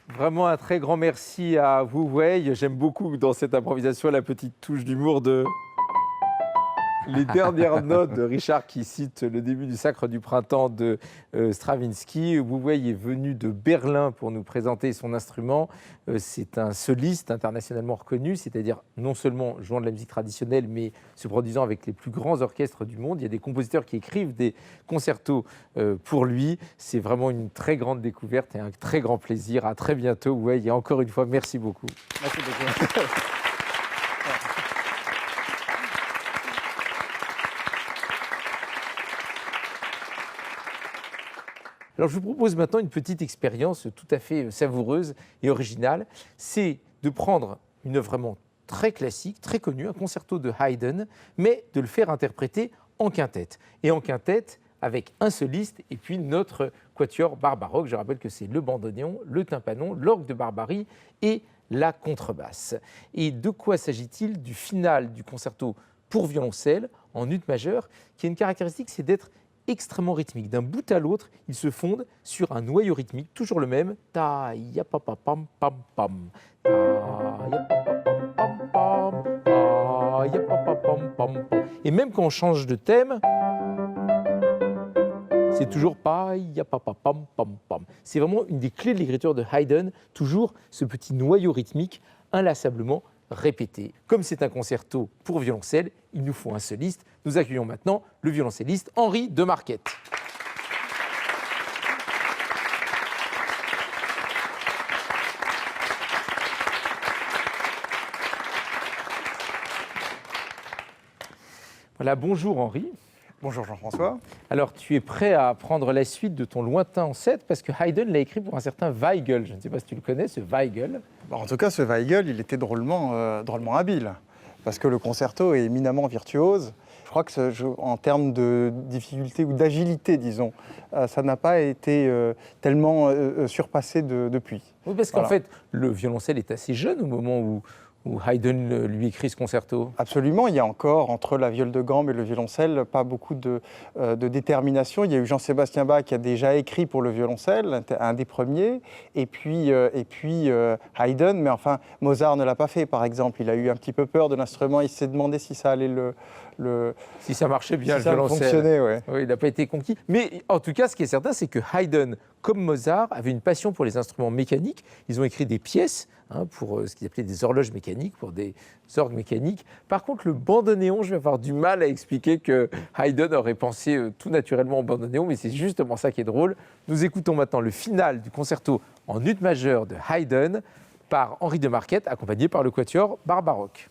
Vraiment un très grand merci à Wu Wei. J'aime beaucoup dans cette improvisation la petite touche d'humour de les dernières notes de Richard qui cite le début du Sacre du printemps de Stravinsky. Wu Wei est venu de Berlin pour nous présenter son instrument. C'est un soliste internationalement reconnu, c'est-à-dire non seulement jouant de la musique traditionnelle, mais se produisant avec les plus grands orchestres du monde. Il y a des compositeurs qui écrivent des concertos pour lui. C'est vraiment une très grande découverte et un très grand plaisir. À très bientôt, Wu Wei. Et encore une fois, merci beaucoup. Merci beaucoup. Alors je vous propose maintenant une petite expérience tout à fait savoureuse et originale. C'est de prendre une œuvre vraiment très classique, très connue, un concerto de Haydn, mais de le faire interpréter en quintette. Et en quintette avec un soliste et puis notre quatuor barbaroque. Je rappelle que c'est le bandoneon, le tympanon, l'orgue de Barbarie et la contrebasse. Et de quoi s'agit-il? Du final du concerto pour violoncelle en ut majeur, qui a une caractéristique, c'est d'être extrêmement rythmique. D'un bout à l'autre, ils se fondent sur un noyau rythmique, toujours le même. Ta ya pa pa pam pam pam. Ta ya pa pa pam pam pam. Ta ya pa pa pam pam pam. Et même quand on change de thème, c'est toujours pa ya pa pa pam pam pam. C'est vraiment une des clés de l'écriture de Haydn, toujours ce petit noyau rythmique inlassablement répété. Comme c'est un concerto pour violoncelle, il nous faut un soliste. Nous accueillons maintenant le violoncelliste Henri de Marquette. Voilà, bonjour Henri. Bonjour Jean-François. Alors, tu es prêt à prendre la suite de ton lointain ancêtre parce que Haydn l'a écrit pour un certain Weigel. Je ne sais pas si tu le connais, ce Weigel. En tout cas, ce Weigel, il était drôlement habile, parce que le concerto est éminemment virtuose. Je crois que en termes de difficulté ou d'agilité, disons, ça n'a pas été tellement surpassé depuis. Oui, parce qu'en Voilà. fait, le violoncelle est assez jeune au moment où où Haydn lui écrit ce concerto? Absolument, il y a encore, entre la viole de gambe et le violoncelle, pas beaucoup de détermination. Il y a eu Jean-Sébastien Bach qui a déjà écrit pour le violoncelle, un des premiers, et puis Haydn, mais enfin, Mozart ne l'a pas fait, par exemple. Il a eu un petit peu peur de l'instrument, il s'est demandé si ça allait Si ça marchait bien, si le ça violoncelle. fonctionnait, ouais. Oui, il n'a pas été conquis. Mais en tout cas, ce qui est certain, c'est que Haydn, comme Mozart, avait une passion pour les instruments mécaniques. Ils ont écrit des pièces pour ce qu'ils appelaient des horloges mécaniques, pour des orgues mécaniques. Par contre, le bandoneon, je vais avoir du mal à expliquer que Haydn aurait pensé tout naturellement au bandoneon, mais c'est justement ça qui est drôle. Nous écoutons maintenant le final du concerto en ut majeur de Haydn par Henri de Marquette, accompagné par le quatuor Barbaroque.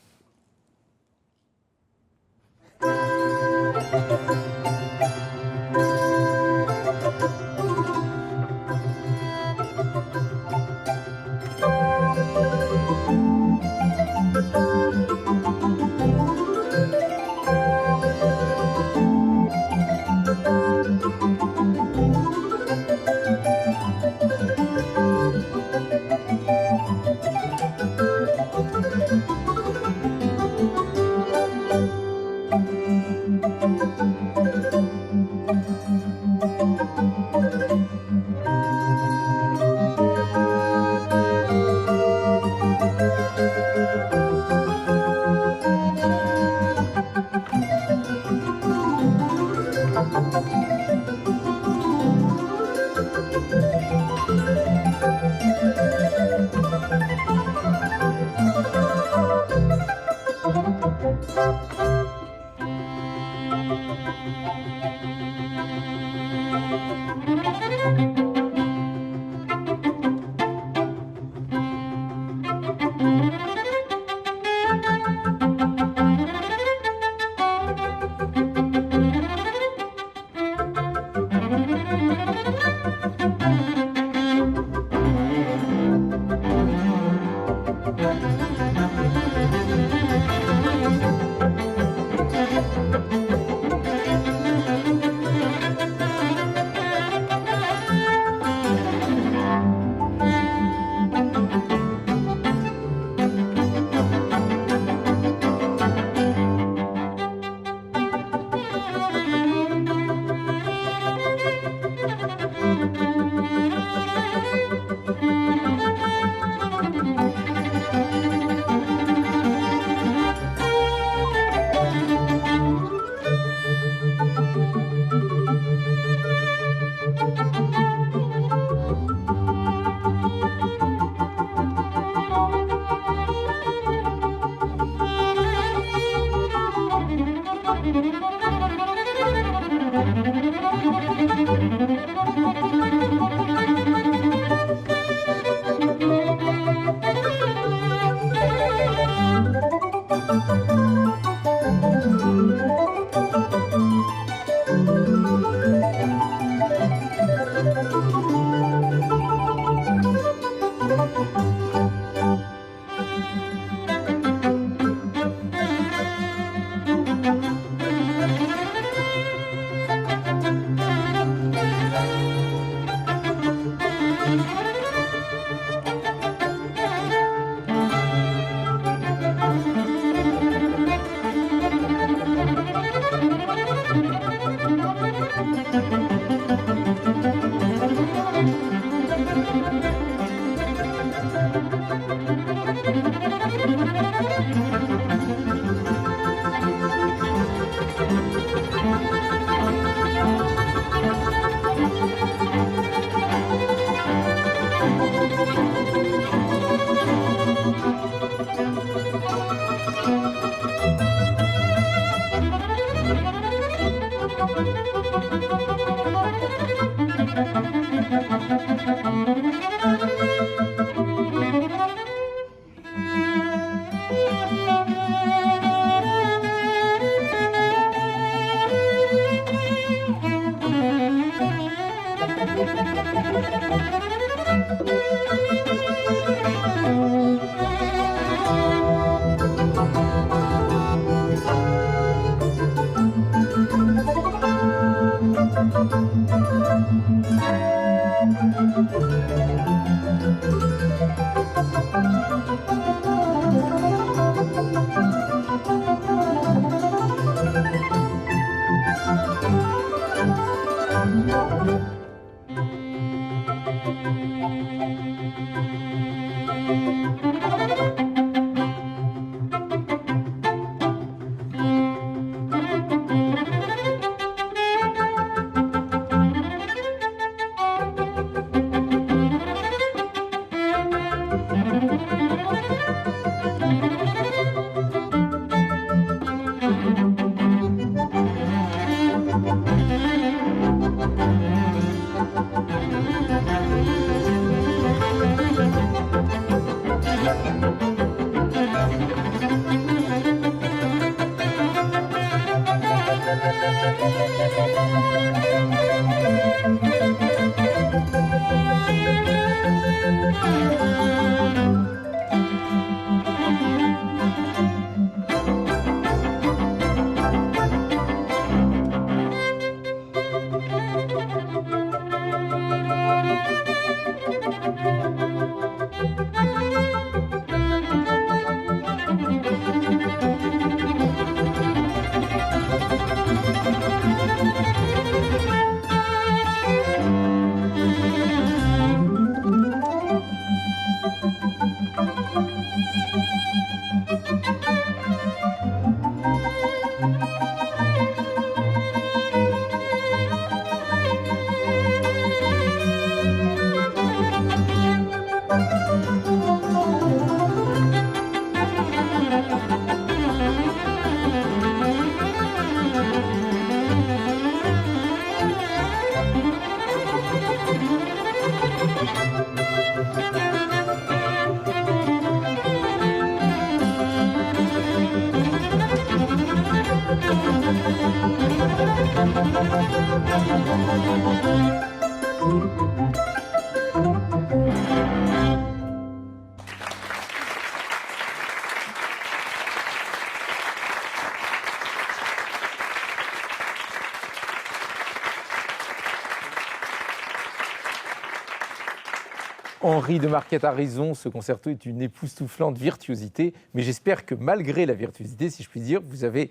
Henri de Marquette a raison, ce concerto est une époustouflante virtuosité, mais j'espère que malgré la virtuosité, si je puis dire, vous avez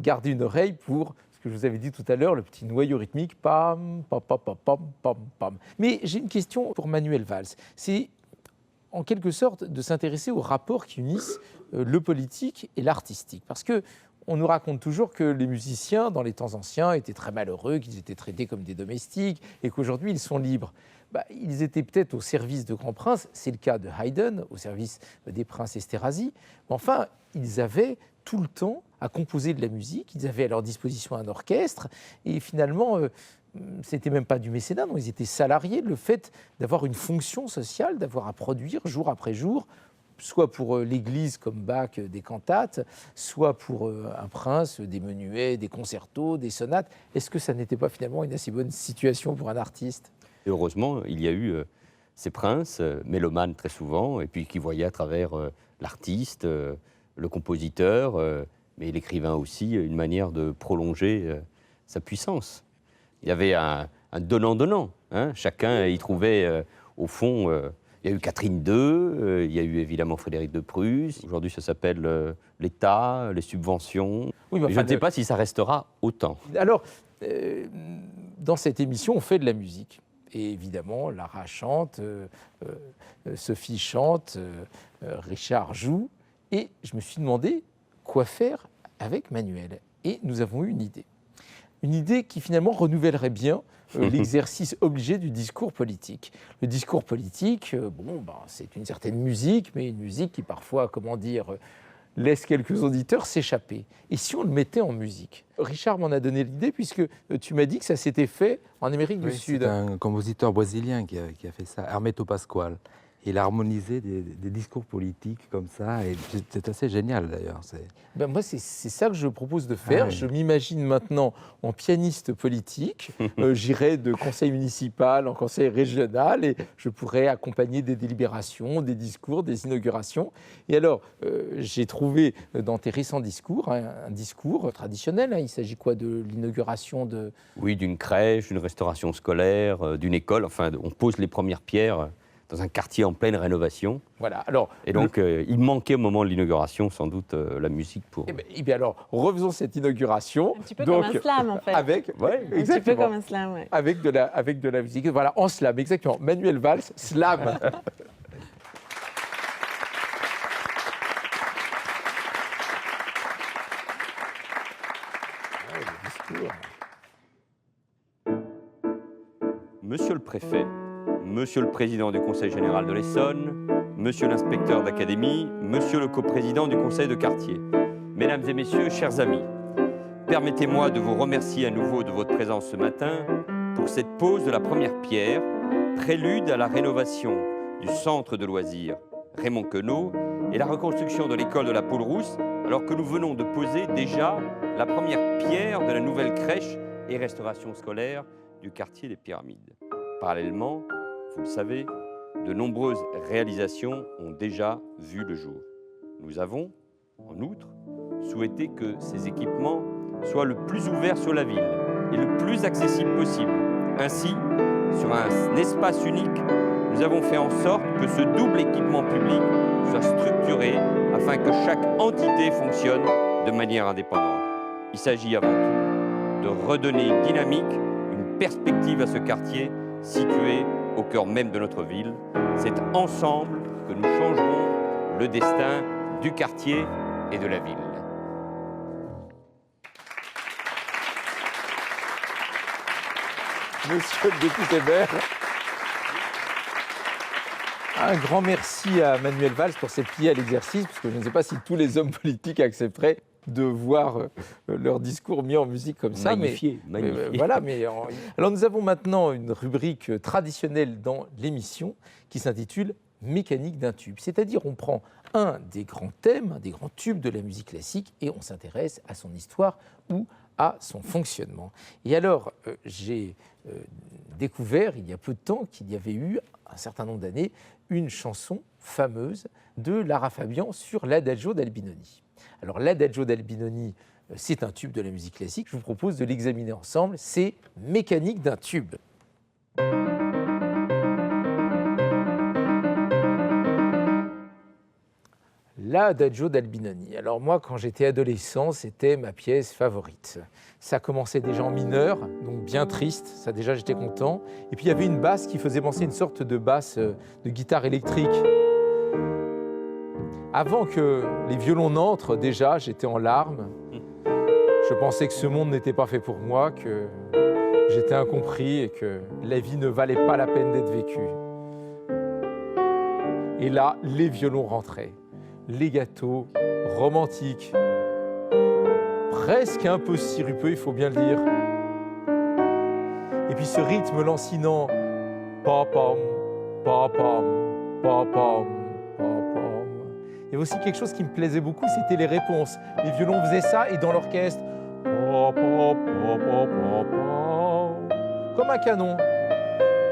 gardé une oreille pour ce que je vous avais dit tout à l'heure, le petit noyau rythmique, pam, pam, pam, pam, pam, pam, pam. Mais j'ai une question pour Manuel Valls. C'est en quelque sorte de s'intéresser aux rapports qui unissent le politique et l'artistique. Parce que on nous raconte toujours que les musiciens, dans les temps anciens, étaient très malheureux, qu'ils étaient traités comme des domestiques et qu'aujourd'hui, ils sont libres. Ils étaient peut-être au service de grands princes, c'est le cas de Haydn, au service des princes Esterhazy, mais enfin, ils avaient tout le temps à composer de la musique, ils avaient à leur disposition un orchestre, et finalement, c'était même pas du mécénat, non, ils étaient salariés. Le fait d'avoir une fonction sociale, d'avoir à produire jour après jour, soit pour l'Église comme Bach des cantates, soit pour un prince des menuets, des concertos, des sonates, est-ce que ça n'était pas finalement une assez bonne situation pour un artiste ? Et heureusement, il y a eu ces princes, mélomanes très souvent, et puis qui voyaient à travers l'artiste, le compositeur, mais l'écrivain aussi, une manière de prolonger sa puissance. Il y avait un donnant-donnant. Hein. Chacun y trouvait, au fond, il y a eu Catherine II, il y a eu évidemment Frédéric de Prusse. Aujourd'hui, ça s'appelle l'État, les subventions. Oui, mais enfin, je ne sais pas si ça restera autant. Alors, dans cette émission, on fait de la musique. Et évidemment, Lara chante, Sophie chante, Richard joue. Et je me suis demandé quoi faire avec Manuel. Et nous avons eu une idée. Une idée qui finalement renouvellerait bien l'exercice obligé du discours politique. Le discours politique, c'est une certaine musique, mais une musique qui parfois, laisse quelques auditeurs s'échapper. Et si on le mettait en musique ? Richard m'en a donné l'idée, puisque tu m'as dit que ça s'était fait en Amérique du Sud. C'est un compositeur brésilien qui a fait ça, Hermeto Pascoal. Il a harmonisé des discours politiques comme ça, et c'est assez génial d'ailleurs. Moi, c'est ça que je propose de faire. Ah, oui. Je m'imagine maintenant en pianiste politique. J'irai de conseil municipal en conseil régional, et je pourrais accompagner des délibérations, des discours, des inaugurations. Et alors, j'ai trouvé dans tes récents discours un discours traditionnel. Il s'agit quoi, de l'inauguration de... Oui, d'une crèche, d'une restauration scolaire, d'une école. Enfin, on pose les premières pierres dans un quartier en pleine rénovation. Voilà. Alors, et donc, il manquait au moment de l'inauguration, sans doute, la musique pour... Eh bien alors, refaisons cette inauguration. Un petit peu comme un slam, en fait. Avec, un petit peu comme un slam, oui. Avec de la musique. Voilà, en slam, exactement. Manuel Valls, slam. Monsieur le préfet, Monsieur le président du Conseil général de l'Essonne, Monsieur l'inspecteur d'académie, Monsieur le coprésident du conseil de quartier, Mesdames et Messieurs, chers amis, permettez-moi de vous remercier à nouveau de votre présence ce matin pour cette pose de la première pierre, prélude à la rénovation du centre de loisirs Raymond Queneau et la reconstruction de l'école de la Poule-Rousse, alors que nous venons de poser déjà la première pierre de la nouvelle crèche et restauration scolaire du quartier des Pyramides. Parallèlement, vous le savez, de nombreuses réalisations ont déjà vu le jour. Nous avons, en outre, souhaité que ces équipements soient le plus ouverts sur la ville et le plus accessible possible. Ainsi, sur un espace unique, nous avons fait en sorte que ce double équipement public soit structuré afin que chaque entité fonctionne de manière indépendante. Il s'agit avant tout de redonner une dynamique, une perspective à ce quartier situé au cœur même de notre ville. C'est ensemble que nous changerons le destin du quartier et de la ville. Monsieur le député Bert. Un grand merci à Manuel Valls pour s'être plié à l'exercice, parce que je ne sais pas si tous les hommes politiques accepteraient de voir leur discours mis en musique comme ça. Magnifié. Voilà, alors nous avons maintenant une rubrique traditionnelle dans l'émission qui s'intitule Mécanique d'un tube. C'est-à-dire on prend un des grands thèmes, un des grands tubes de la musique classique et on s'intéresse à son histoire ou à son fonctionnement. Et alors, j'ai découvert il y a peu de temps qu'il y avait eu, un certain nombre d'années, une chanson fameuse de Lara Fabian sur l'Adagio d'Albinoni. Alors l'Adagio d'Albinoni, c'est un tube de la musique classique. Je vous propose de l'examiner ensemble. C'est Mécanique d'un tube. L'Adagio d'Albinoni. Alors moi, quand j'étais adolescent, c'était ma pièce favorite. Ça commençait déjà en mineur, donc bien triste, ça déjà j'étais content. Et puis il y avait une basse qui faisait penser à une sorte de basse de guitare électrique. Avant que les violons n'entrent, déjà j'étais en larmes. Je pensais que ce monde n'était pas fait pour moi, que j'étais incompris et que la vie ne valait pas la peine d'être vécue. Et là, les violons rentraient. Legato, romantique, presque un peu sirupeux, il faut bien le dire. Et puis ce rythme lancinant, pa-pam, pa-pam, pa-pam, pa-pam. Il y avait aussi quelque chose qui me plaisait beaucoup, c'était les réponses. Les violons faisaient ça et dans l'orchestre, pa-pam, pa-pam, pa-pam, comme un canon.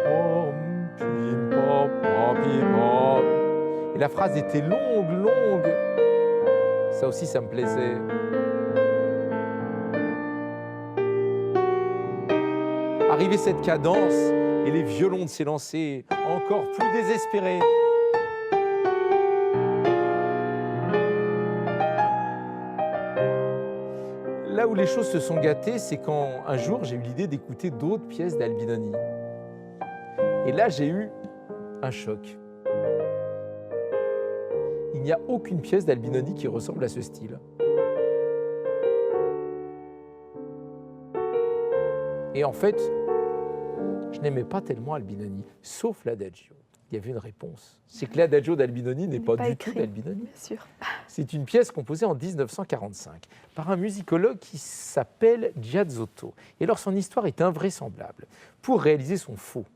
Pam, pim, pa-pam, pim, pam. Et la phrase était longue, longue. Ça aussi, ça me plaisait. Arrivait cette cadence et les violons s'élançaient encore plus désespérés. Là où les choses se sont gâtées, c'est quand un jour j'ai eu l'idée d'écouter d'autres pièces d'Albinoni. Et là, j'ai eu un choc. Il n'y a aucune pièce d'Albinoni qui ressemble à ce style. Et en fait, je n'aimais pas tellement Albinoni, sauf l'Adagio. Il y avait une réponse. C'est que l'Adagio d'Albinoni n'est pas du tout d'Albinoni. Bien sûr. C'est une pièce composée en 1945 par un musicologue qui s'appelle Giazzotto. Et alors son histoire est invraisemblable. Pour réaliser son faux,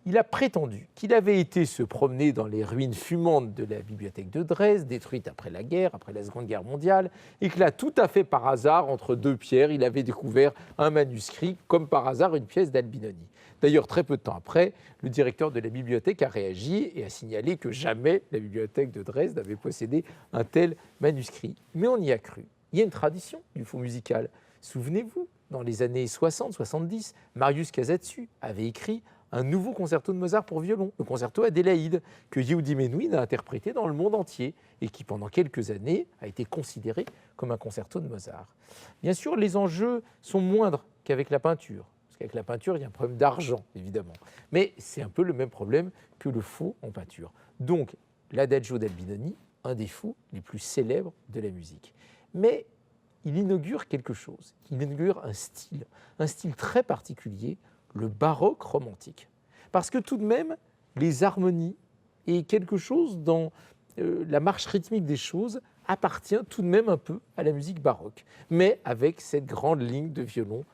il a prétendu qu'il avait été se promener dans les ruines fumantes de la bibliothèque de Dresde, détruite après la guerre, après la Seconde Guerre mondiale, et que là, tout à fait par hasard, entre deux pierres, il avait découvert un manuscrit, comme par hasard une pièce d'Albinoni. D'ailleurs, très peu de temps après, le directeur de la bibliothèque a réagi et a signalé que jamais la bibliothèque de Dresde n'avait possédé un tel manuscrit. Mais on y a cru. Il y a une tradition du faux musical. Souvenez-vous, dans les années 60-70, Marius Casatsu avait écrit un nouveau concerto de Mozart pour violon, le concerto Adélaïde, que Yehudi Menuhin a interprété dans le monde entier et qui, pendant quelques années, a été considéré comme un concerto de Mozart. Bien sûr, les enjeux sont moindres qu'avec la peinture, parce qu'avec la peinture, il y a un problème d'argent, évidemment. Mais c'est un peu le même problème que le faux en peinture. Donc, l'Adagio d'Albinoni, un des faux les plus célèbres de la musique. Mais il inaugure quelque chose, il inaugure un style très particulier, le baroque romantique. Parce que tout de même, les harmonies et quelque chose dans la marche rythmique des choses appartient tout de même un peu à la musique baroque, mais avec cette grande ligne de violon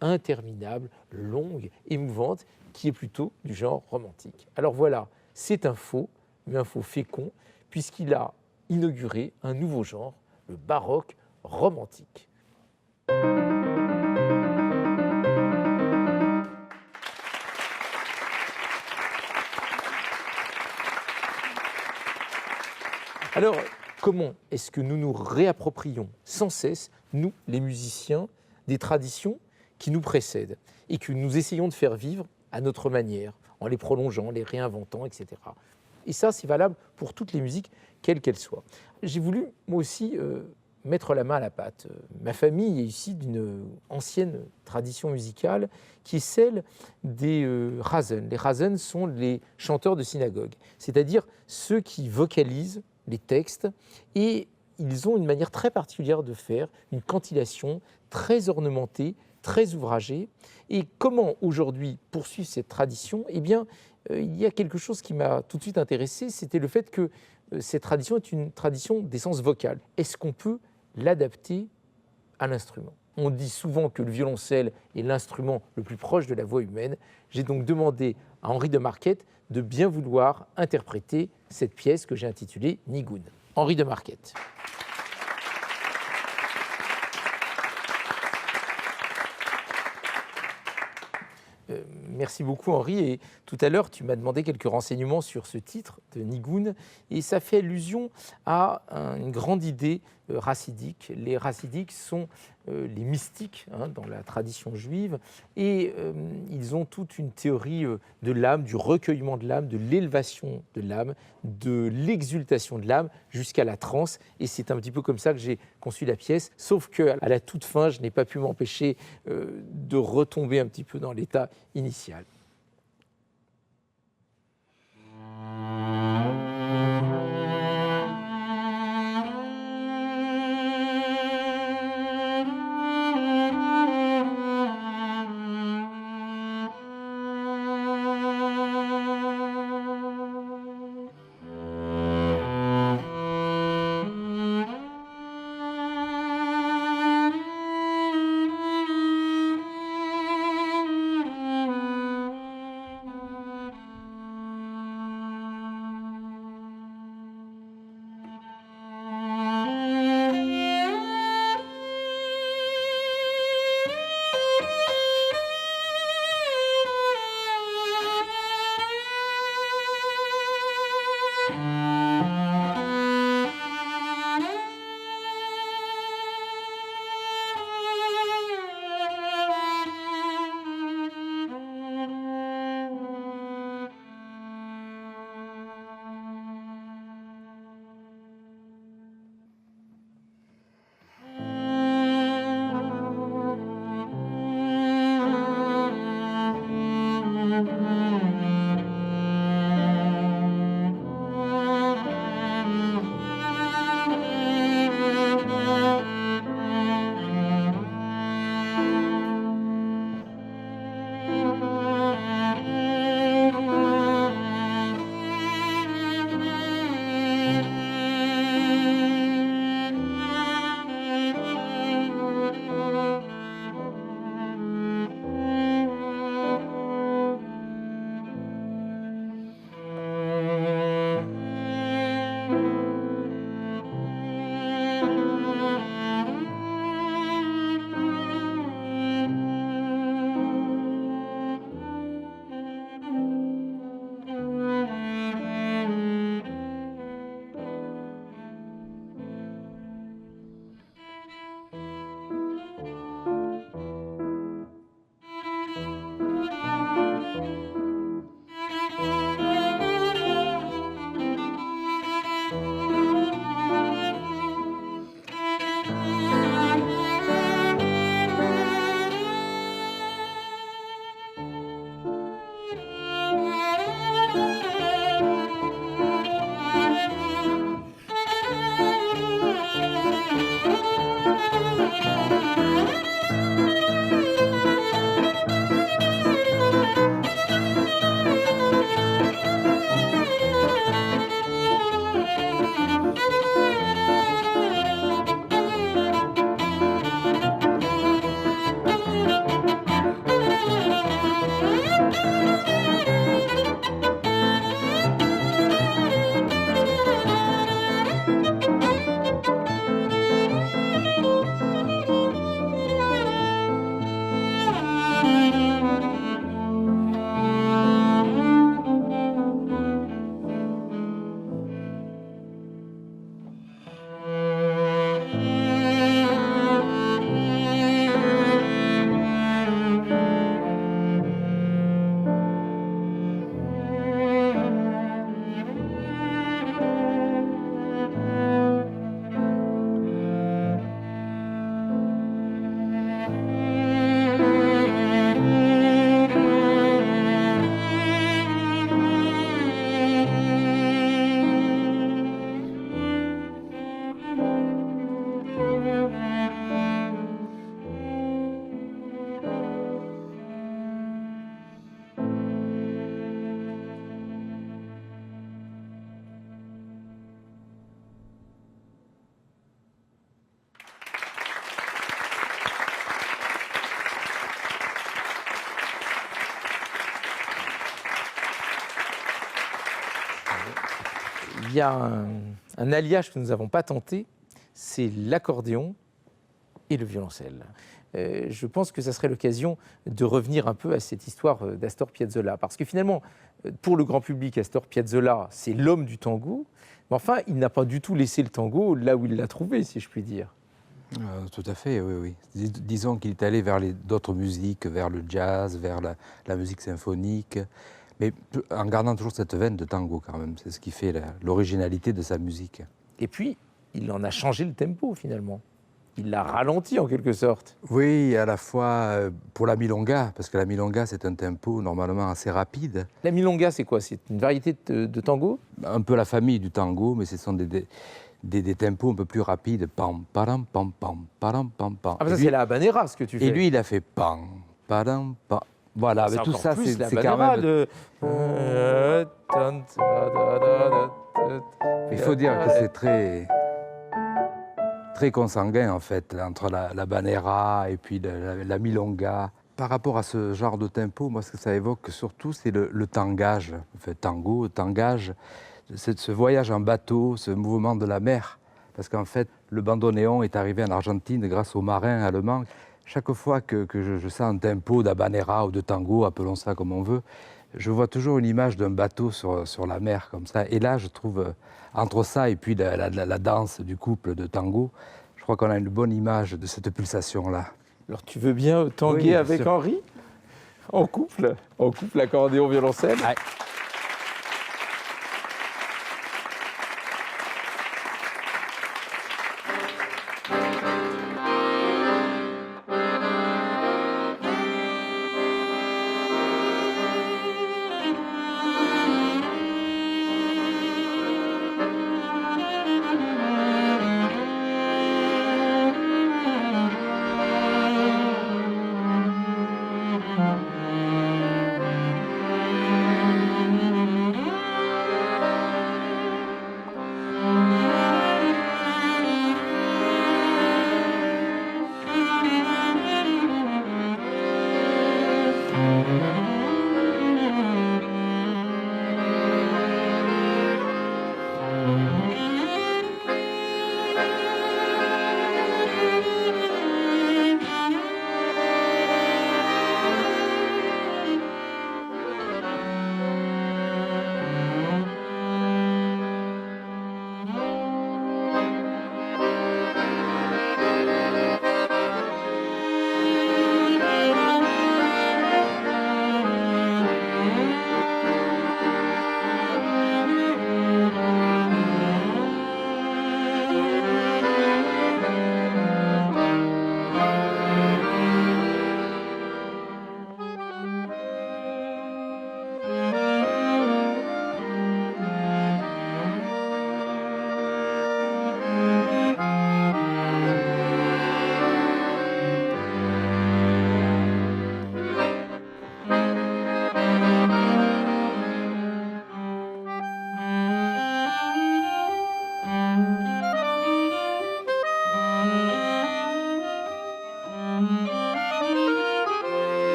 interminable, longue, émouvante, qui est plutôt du genre romantique. Alors voilà, c'est un faux, mais un faux fécond, puisqu'il a inaugurer un nouveau genre, le baroque romantique. Alors, comment est-ce que nous nous réapproprions sans cesse, nous, les musiciens, des traditions qui nous précèdent et que nous essayons de faire vivre à notre manière, en les prolongeant, les réinventant, etc. Et ça, c'est valable pour toutes les musiques, quelles qu'elles soient. J'ai voulu, moi aussi, mettre la main à la pâte. Ma famille est issue d'une ancienne tradition musicale qui est celle des Rasen. Les Rasen sont les chanteurs de synagogue, c'est-à-dire ceux qui vocalisent les textes, et ils ont une manière très particulière de faire, une cantillation très ornementée, très ouvragée. Et comment aujourd'hui poursuivre cette tradition? Eh bien, il y a quelque chose qui m'a tout de suite intéressé, c'était le fait que cette tradition est une tradition d'essence vocale. Est-ce qu'on peut l'adapter à l'instrument? On dit souvent que le violoncelle est l'instrument le plus proche de la voix humaine. J'ai donc demandé à Henri de Marquette de bien vouloir interpréter cette pièce que j'ai intitulée Nigoun. Henri de Marquette. Merci beaucoup Henri, et tout à l'heure tu m'as demandé quelques renseignements sur ce titre de Nigoun, et ça fait allusion à une grande idée racidique. Les racidiques sont les mystiques dans la tradition juive, et ils ont toute une théorie de l'âme, du recueillement de l'âme, de l'élévation de l'âme, de l'exultation de l'âme jusqu'à la transe, et c'est un petit peu comme ça que j'ai conçu la pièce, sauf qu'à la toute fin, je n'ai pas pu m'empêcher de retomber un petit peu dans l'état initial. y a un alliage que nous n'avons pas tenté, c'est l'accordéon et le violoncelle. Je pense que ça serait l'occasion de revenir un peu à cette histoire d'Astor Piazzolla. Parce que finalement, pour le grand public, Astor Piazzolla, c'est l'homme du tango. Mais enfin, il n'a pas du tout laissé le tango là où il l'a trouvé, si je puis dire. Tout à fait, oui. Disons qu'il est allé vers d'autres musiques, vers le jazz, vers la musique symphonique, mais en gardant toujours cette veine de tango quand même. C'est ce qui fait l'originalité de sa musique. Et puis, il en a changé le tempo finalement. Il l'a ralenti en quelque sorte. Oui, à la fois pour la milonga, parce que la milonga c'est un tempo normalement assez rapide. La milonga, c'est quoi? C'est une variété de tango? Un peu la famille du tango, mais ce sont des tempos un peu plus rapides. Pam, param, pam, pam, param, pam, pam. Ah, ça c'est la habanera ce que tu fais. Et lui, il a fait pam, param, pam. Voilà, mais tout ça, c'est quand même... de... Il faut dire que c'est très consanguin, en fait, entre la banera et puis la milonga. Par rapport à ce genre de tempo, moi, ce que ça évoque surtout, c'est le tangage. Enfin, tango, tangage, c'est ce voyage en bateau, ce mouvement de la mer. Parce qu'en fait, le bandoneon est arrivé en Argentine grâce aux marins allemands. Chaque fois que je sens un tempo d'habanera ou de tango, appelons ça comme on veut, je vois toujours une image d'un bateau sur la mer, comme ça. Et là, je trouve, entre ça et puis la danse du couple de tango, je crois qu'on a une bonne image de cette pulsation-là. Alors, tu veux bien tanguer oui, avec sûr. Henri? En couple, accordéon, violoncelle. Ouais.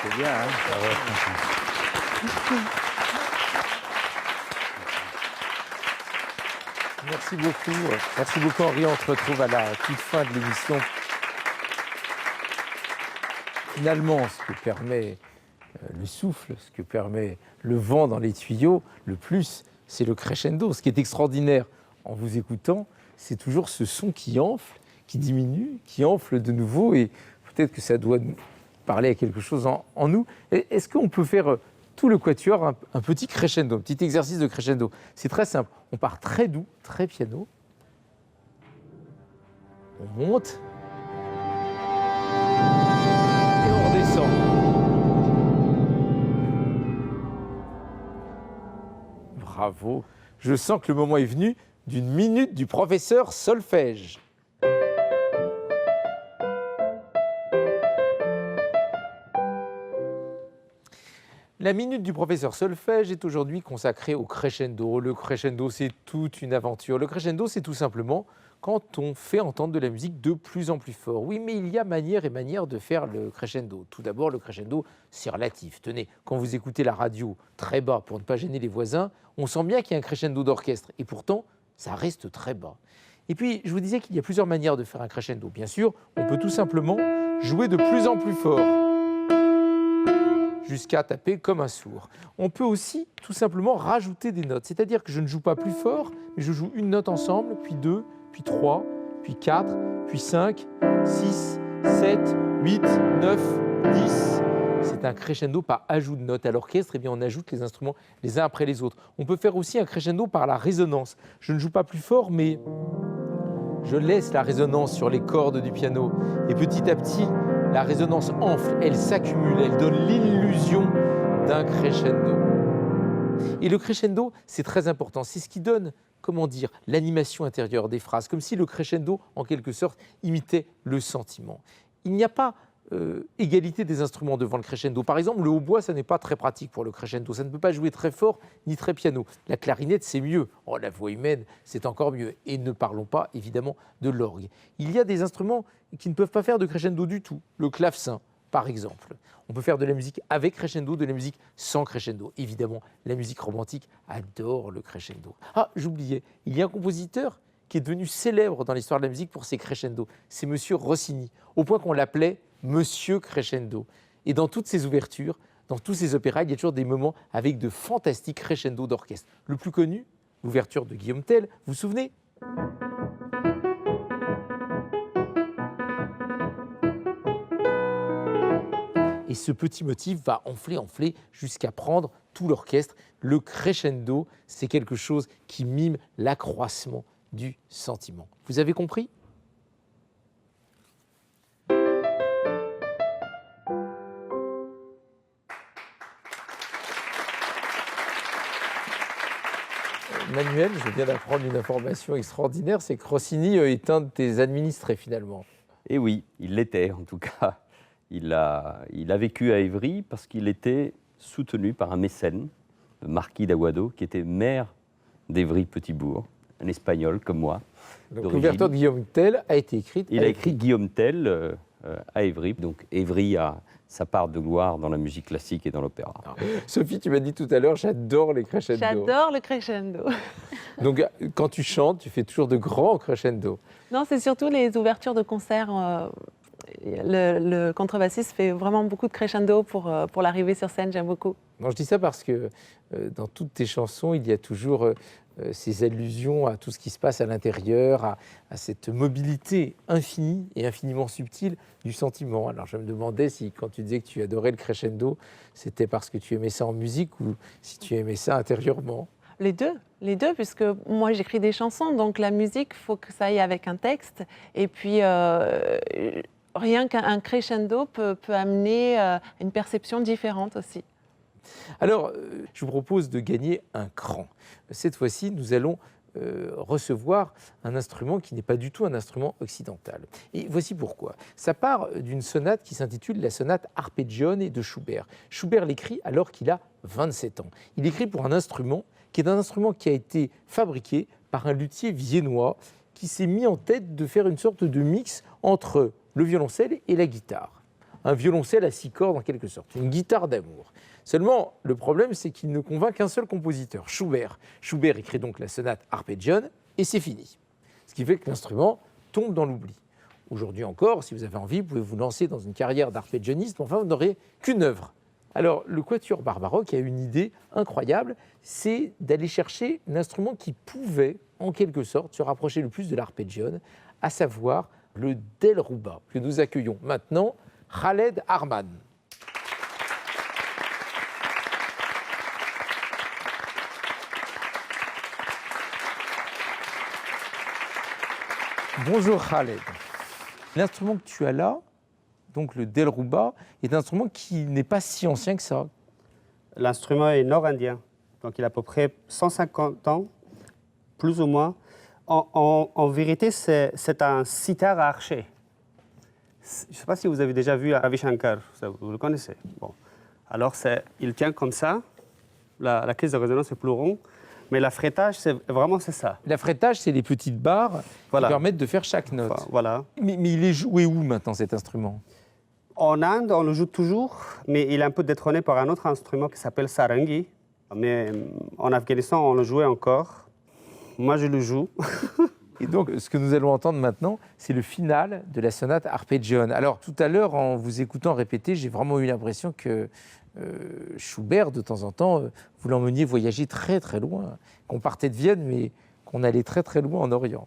C'était bien, hein? Merci beaucoup. Merci beaucoup, Henri. On se retrouve à la toute fin de l'émission finalement, ce que permet le souffle, ce que permet le vent dans les tuyaux, le plus, c'est le crescendo. Ce qui est extraordinaire en vous écoutant, c'est toujours ce son qui enfle, qui diminue, qui enfle de nouveau, et peut-être que ça doit nous parler à quelque chose en nous. Est-ce qu'on peut faire tout le quatuor un petit crescendo, un petit exercice de crescendo? C'est très simple. On part très doux, très piano. On monte. Et on redescend. Bravo. Je sens que le moment est venu d'une minute du professeur solfège. La minute du professeur solfège est aujourd'hui consacrée au crescendo. Le crescendo, c'est toute une aventure. Le crescendo, c'est tout simplement quand on fait entendre de la musique de plus en plus fort. Oui, mais il y a manière et manière de faire le crescendo. Tout d'abord, le crescendo, c'est relatif. Tenez, quand vous écoutez la radio très bas pour ne pas gêner les voisins, on sent bien qu'il y a un crescendo d'orchestre. Et pourtant, ça reste très bas. Et puis, je vous disais qu'il y a plusieurs manières de faire un crescendo. Bien sûr, on peut tout simplement jouer de plus en plus fort, jusqu'à taper comme un sourd. On peut aussi tout simplement rajouter des notes, c'est-à-dire que je ne joue pas plus fort, mais je joue une note ensemble, puis 2, puis 3, puis 4, puis 5, 6, 7, 8, 9, 10. C'est un crescendo par ajout de notes. À l'orchestre, eh bien, on ajoute les instruments les uns après les autres. On peut faire aussi un crescendo par la résonance. Je ne joue pas plus fort, mais je laisse la résonance sur les cordes du piano. Et petit à petit, la résonance enfle, elle s'accumule, elle donne l'illusion d'un crescendo. Et le crescendo, c'est très important. C'est ce qui donne, comment dire, l'animation intérieure des phrases, comme si le crescendo, en quelque sorte, imitait le sentiment. Il n'y a pas égalité des instruments devant le crescendo. Par exemple, le hautbois, ça n'est pas très pratique pour le crescendo. Ça ne peut pas jouer très fort ni très piano. La clarinette, c'est mieux. Oh, la voix humaine, c'est encore mieux. Et ne parlons pas, évidemment, de l'orgue. Il y a des instruments qui ne peuvent pas faire de crescendo du tout. Le clavecin, par exemple. On peut faire de la musique avec crescendo, de la musique sans crescendo. Évidemment, la musique romantique adore le crescendo. Ah, j'oubliais, il y a un compositeur qui est devenu célèbre dans l'histoire de la musique pour ses crescendo. C'est Monsieur Rossini, au point qu'on l'appelait Monsieur Crescendo. Et dans toutes ses ouvertures, dans tous ses opéras, il y a toujours des moments avec de fantastiques crescendo d'orchestre. Le plus connu, l'ouverture de Guillaume Tell, vous vous souvenez ? Et ce petit motif va enfler jusqu'à prendre tout l'orchestre. Le crescendo, c'est quelque chose qui mime l'accroissement du sentiment. Vous avez compris ? Manuel, je viens d'apprendre une information extraordinaire, c'est que Rossini est un de tes administrés finalement. Et oui, il l'était en tout cas. Il a vécu à Évry parce qu'il était soutenu par un mécène, le marquis d'Aguado, qui était maire d'Évry-Petit-Bourg, un Espagnol comme moi. Donc l'ouverture de Guillaume Tell a été écrite. Il a écrit Guillaume Tell à Évry. Donc Évry a sa part de gloire dans la musique classique et dans l'opéra. Sophie, tu m'as dit tout à l'heure, j'adore les crescendo. J'adore le crescendo. Donc quand tu chantes, tu fais toujours de grands crescendo. Non, c'est surtout les ouvertures de concerts. Le contrebassiste fait vraiment beaucoup de crescendo pour l'arrivée sur scène, j'aime beaucoup. Non, je dis ça parce que dans toutes tes chansons, il y a toujours ces allusions à tout ce qui se passe à l'intérieur, à cette mobilité infinie et infiniment subtile du sentiment. Alors je me demandais si quand tu disais que tu adorais le crescendo, c'était parce que tu aimais ça en musique ou si tu aimais ça intérieurement. Les deux, puisque moi j'écris des chansons, donc la musique, il faut que ça aille avec un texte. Et puis rien qu'un crescendo peut amener une perception différente aussi. Alors, je vous propose de gagner un cran. Cette fois-ci, nous allons recevoir un instrument qui n'est pas du tout un instrument occidental. Et voici pourquoi. Ça part d'une sonate qui s'intitule la sonate Arpeggione de Schubert. Schubert l'écrit alors qu'il a 27 ans. Il écrit pour un instrument qui est un instrument qui a été fabriqué par un luthier viennois qui s'est mis en tête de faire une sorte de mix entre le violoncelle et la guitare. Un violoncelle à 6 cordes en quelque sorte, une guitare d'amour. Seulement, le problème, c'est qu'il ne convainc qu'un seul compositeur, Schubert. Schubert écrit donc la sonate Arpeggione et c'est fini. Ce qui fait que l'instrument tombe dans l'oubli. Aujourd'hui encore, si vous avez envie, vous pouvez vous lancer dans une carrière d'arpégionniste, mais enfin, vous n'aurez qu'une œuvre. Alors, le Quatuor Barbaroque a une idée incroyable, c'est d'aller chercher l'instrument qui pouvait, en quelque sorte, se rapprocher le plus de l'arpégione, à savoir le delrouba, que nous accueillons maintenant, Khaled Arman. Bonjour Khaled. L'instrument que tu as là, donc le delrouba, est un instrument qui n'est pas si ancien que ça. L'instrument est nord-indien, donc il a à peu près 150 ans, plus ou moins. En vérité, c'est un sitar à archet. Je ne sais pas si vous avez déjà vu Ravi Shankar, vous le connaissez. Bon. Alors, il tient comme ça, la caisse de résonance est plus ronde, mais l'affrétage, c'est ça. L'affrétage, c'est les petites barres qui permettent de faire chaque note. Voilà. Mais il est joué où maintenant, cet instrument? En Inde, on le joue toujours, mais il est un peu détrôné par un autre instrument qui s'appelle sarangi. Mais en Afghanistan, on le jouait encore. Moi, je le joue. Et donc, ce que nous allons entendre maintenant, c'est le final de la sonate arpégione. Alors, tout à l'heure, en vous écoutant répéter, j'ai vraiment eu l'impression que Schubert, de temps en temps, vous l'emmeniez voyager très très loin. Qu'on partait de Vienne, mais qu'on allait très très loin en Orient.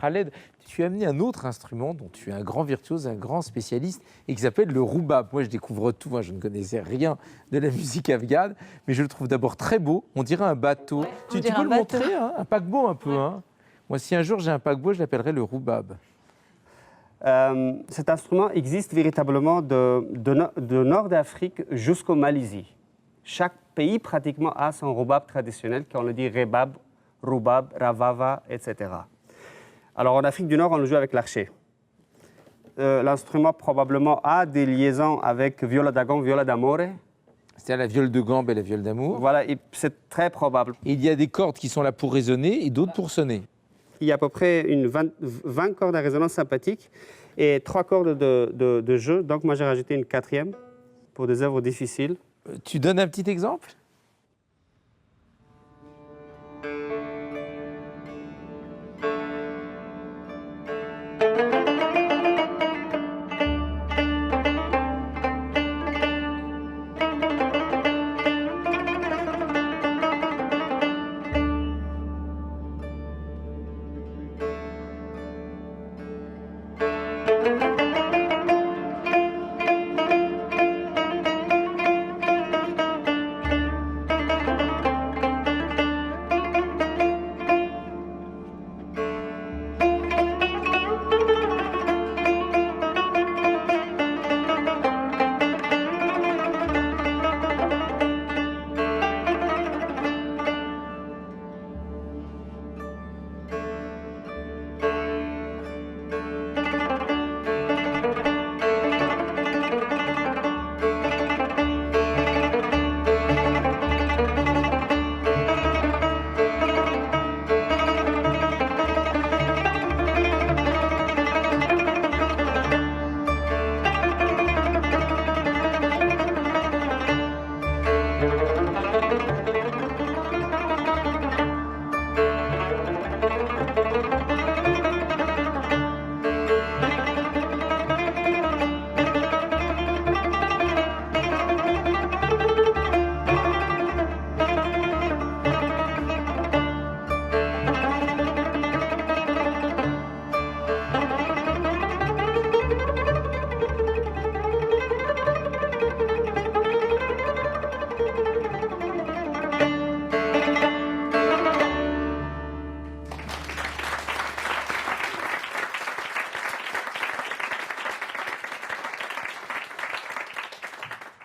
Khaled, tu as amené un autre instrument dont tu es un grand virtuose, un grand spécialiste, et qui s'appelle le roubab. Moi, je découvre tout, je ne connaissais rien de la musique afghane, mais je le trouve d'abord très beau, on dirait un bateau. Tu peux le montrer, hein, un paquebot un peu. Hein. Moi, si un jour j'ai un paquebot, je l'appellerai le roubab. Cet instrument existe véritablement de nord d'Afrique jusqu'au Malaisie. Chaque pays pratiquement a son roubab traditionnel, qu'on le dit rebab, roubab, ravava, etc. Alors en Afrique du Nord, on le joue avec l'archet. L'instrument probablement a des liaisons avec viola da gamba, viola d'amore. C'est la viole de gambe et la viole d'amour. Voilà, c'est très probable. Et il y a des cordes qui sont là pour résonner et d'autres pour sonner. Il y a à peu près 20 cordes à résonance sympathique et 3 cordes de jeu. Donc moi j'ai rajouté une 4e pour des œuvres difficiles. Tu donnes un petit exemple ?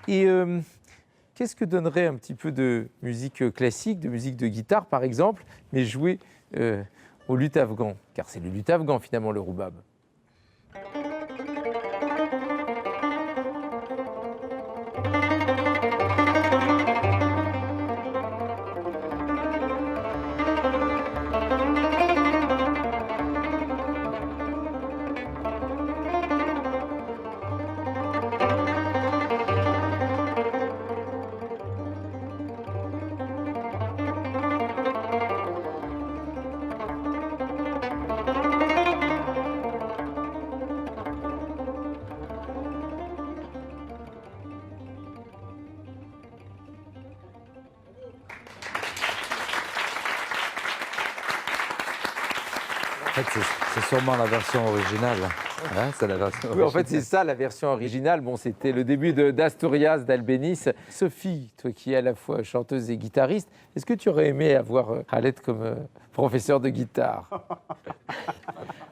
Et qu'est-ce que donnerait un petit peu de musique classique, de musique de guitare par exemple, mais jouée au luth afghan? Car c'est le luth afghan finalement le roubab. En fait, c'est sûrement la version originale. Hein, c'est la version Oui, en fait, c'est ça la version originale. Bon, c'était le début d'Asturias d'Albéniz. Sophie, toi qui es à la fois chanteuse et guitariste, est-ce que tu aurais aimé avoir Khaled comme professeur de guitare?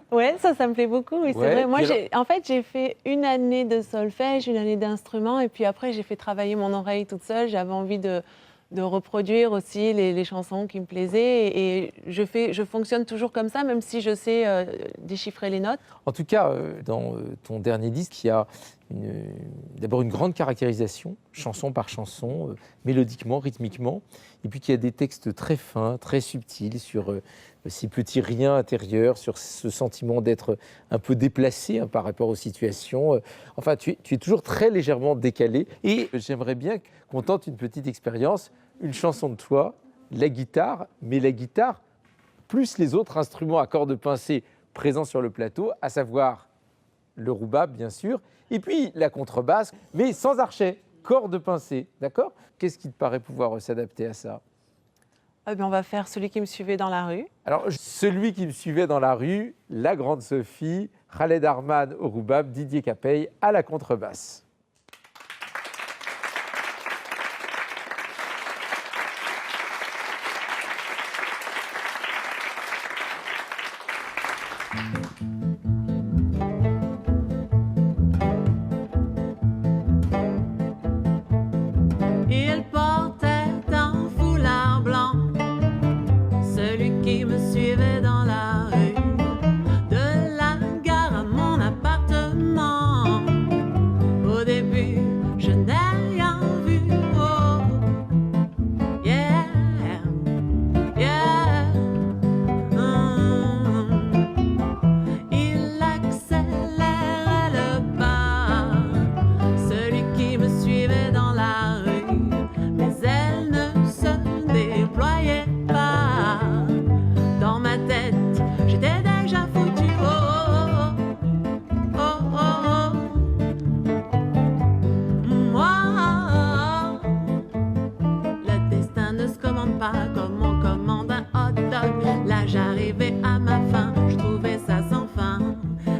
Ouais, ça me plaît beaucoup. Oui, Ouais, c'est vrai. Moi, alors- j'ai fait une année de solfège, une année d'instrument, et puis après, j'ai fait travailler mon oreille toute seule. J'avais envie de reproduire aussi les chansons qui me plaisaient, et je fonctionne toujours comme ça, même si je sais déchiffrer les notes. En tout cas, dans ton dernier disque, il y a d'abord une grande caractérisation, chanson par chanson, mélodiquement, rythmiquement, et puis qu'il y a des textes très fins, très subtils sur ces petits riens intérieurs, sur ce sentiment d'être un peu déplacé hein, par rapport aux situations. Enfin, tu es toujours très légèrement décalé, et j'aimerais bien qu'on tente une petite expérience, une chanson de toi, la guitare, mais la guitare plus les autres instruments à cordes pincées présents sur le plateau, à savoir le roubab, bien sûr, et puis la contrebasse, mais sans archet, cordes pincées, d'accord? Qu'est-ce qui te paraît pouvoir s'adapter à ça? Eh bien, on va faire Celui qui me suivait dans la rue. Alors, celui qui me suivait dans la rue, la grande Sophie, Khaled Arman au roubab, Didier Capeille à la contrebasse. Il portait un foulard blanc, celui qui me suivait dans la rue, de la gare à mon appartement. Au début, je n'ai rien vu. Oh, yeah, yeah. Il accélérait le pas, celui qui me suivait dans la rue, mais elle ne se déployait pas. Dans ma tête, j'étais déjà foutu. Oh, oh, oh, oh. Moi, le destin ne se commande pas comme on commande un hot dog. Là, j'arrivais à ma fin, je trouvais ça sans fin.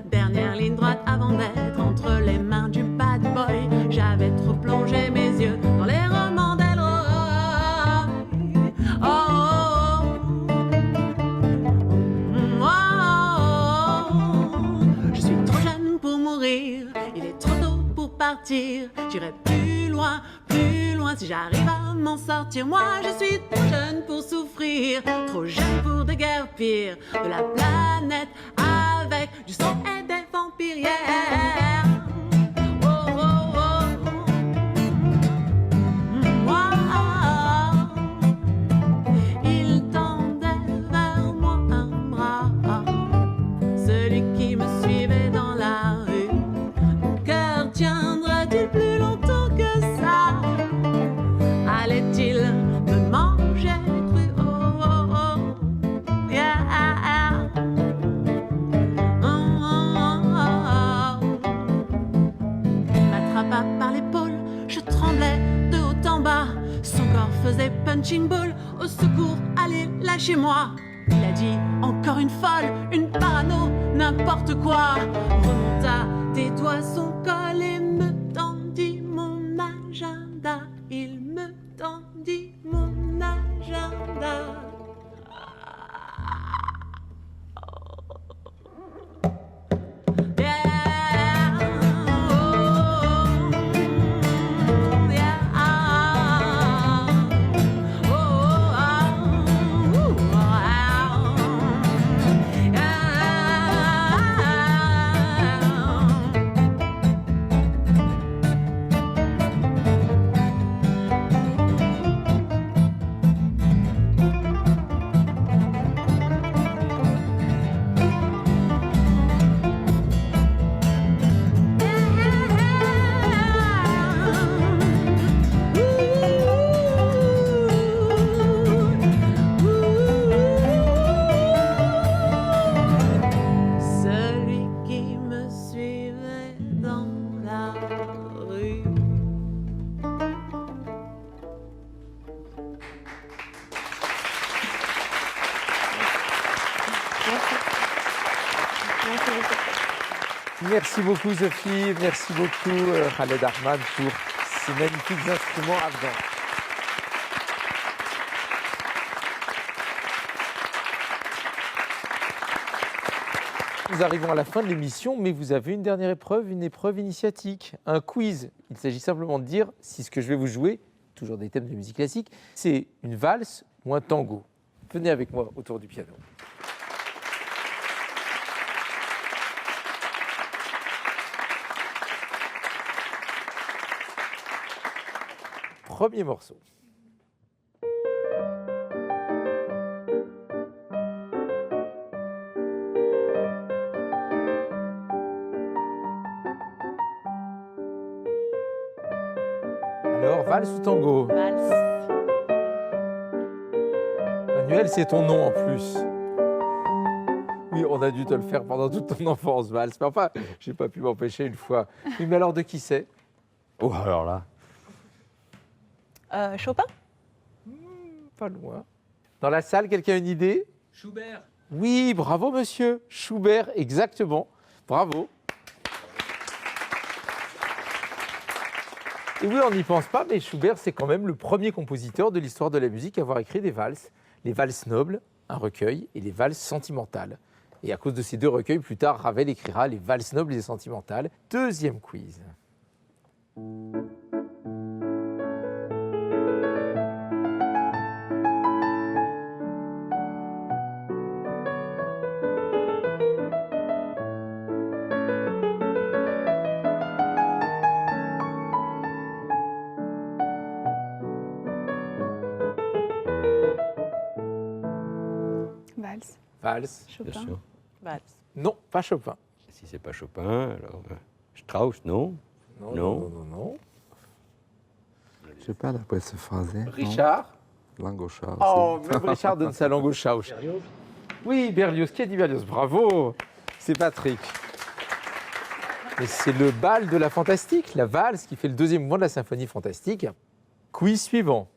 Dernière ligne droite avant d'être entre les mains du bad boy. J'avais trop plongé mes yeux dans les romans d'Elroy. Oh, oh, oh. Je suis trop jeune pour mourir, il est trop tôt pour partir. J'irai plus loin si j'arrive à m'en sortir. Moi, je suis trop jeune pour souffrir, trop jeune pour déguerpir de la planète avec du sang et des vampires. Yeah. Oh, oh, oh. Moi, il tendait vers moi un bras, celui qui me suivait dans la rue. Mon cœur tiendrait-il plus longtemps que ça? Allait-il me manger cru? Oh, oh, oh, yeah. Oh, oh, oh, oh. M'attrapa par l'épaule, je tremblais de haut en bas. Son corps faisait punching ball. Au secours, allez, lâchez-moi. Il a dit encore une folle, une parano, n'importe quoi. Remonta des doigts son col et me tendit mon agenda. Il me tendit mon agenda. Yeah, oh, yeah, celui qui me suivait dans la rue. Merci beaucoup Sophie, merci beaucoup Khaled Arman pour ces magnifiques instruments afghans. Nous arrivons à la fin de l'émission, mais vous avez une dernière épreuve, une épreuve initiatique, un quiz. Il s'agit simplement de dire si ce que je vais vous jouer, toujours des thèmes de musique classique, c'est une valse ou un tango. Venez avec moi autour du piano. Premier morceau. Alors, valse ou tango? Valse. Manuel, c'est ton nom en plus. Oui, on a dû te le faire pendant toute ton enfance, valse. Mais enfin, j'ai pas pu m'empêcher une fois. Oui, mais alors de qui c'est? Oh, alors là. Chopin? Pas loin. Dans la salle, quelqu'un a une idée? Schubert. Oui, bravo monsieur. Schubert, exactement. Bravo. Et oui, on n'y pense pas, mais Schubert, c'est quand même le premier compositeur de l'histoire de la musique à avoir écrit des valses. Les valses nobles, un recueil, et les valses sentimentales. Et à cause de ces deux recueils, plus tard, Ravel écrira les valses nobles et sentimentales. Deuxième quiz. Valse, Valse. Bien Chopin. sûr. Valse. Non, pas Chopin. Si c'est pas Chopin, alors Strauss, non? Non, Non. non, non, non. Je sais pas, d'après ce phrasé. Richard. Langue au chat aussi. Oh, même Richard donne sa langue au chat. Oui, Berlioz. Qui a dit Berlioz? Bravo. C'est Patrick. Et c'est le bal de la fantastique, la valse, qui fait le deuxième mouvement de la symphonie fantastique. Quiz suivant.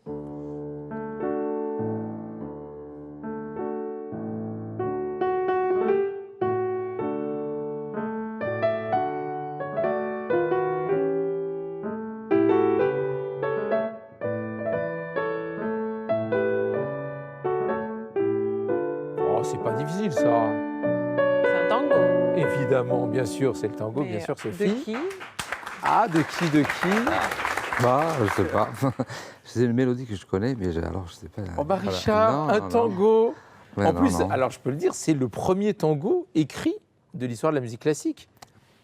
Oh, c'est pas difficile ça. C'est un tango. Évidemment, bien sûr, c'est le tango, Mais, bien sûr, de Sophie. qui? Ah, de qui? Bah, je sais pas. C'est une mélodie que je connais, mais alors je sais pas. Oh bah Voilà. Richard, Non, un non, non. tango. Ouais, En non, plus, non. alors je peux le dire, c'est le premier tango écrit de l'histoire de la musique classique.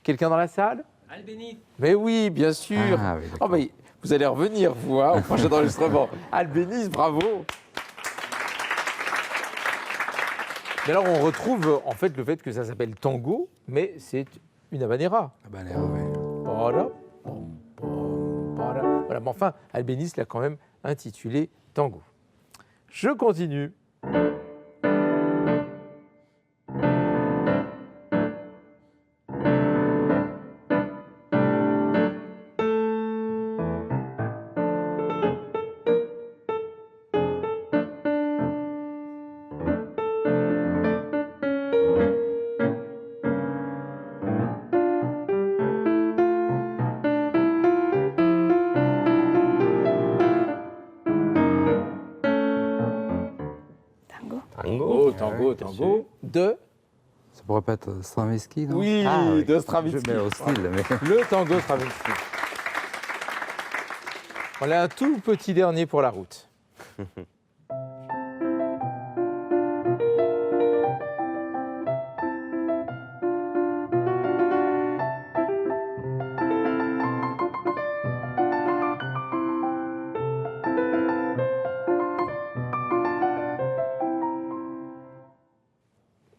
Quelqu'un dans la salle? Albéniz. Mais oui, bien sûr. Ah oui, Oh d'accord. bah, vous allez revenir, vous, hein, au prochain enregistrement. Albéniz, bravo. Mais alors, on retrouve en fait le fait que ça s'appelle tango, mais c'est une habanera. Ah bah, allez, ouais. Voilà. Voilà. Voilà. Mais enfin, Albéniz l'a quand même intitulé tango. Je continue. Tango. Tango. Oh, tango, Ouais, tango. De Ça pourrait pas être Stravinsky, non? Oui, Ah, de Stravinsky. Je mets au style, mais... Le tango Stravinsky. Voilà un tout petit dernier pour la route.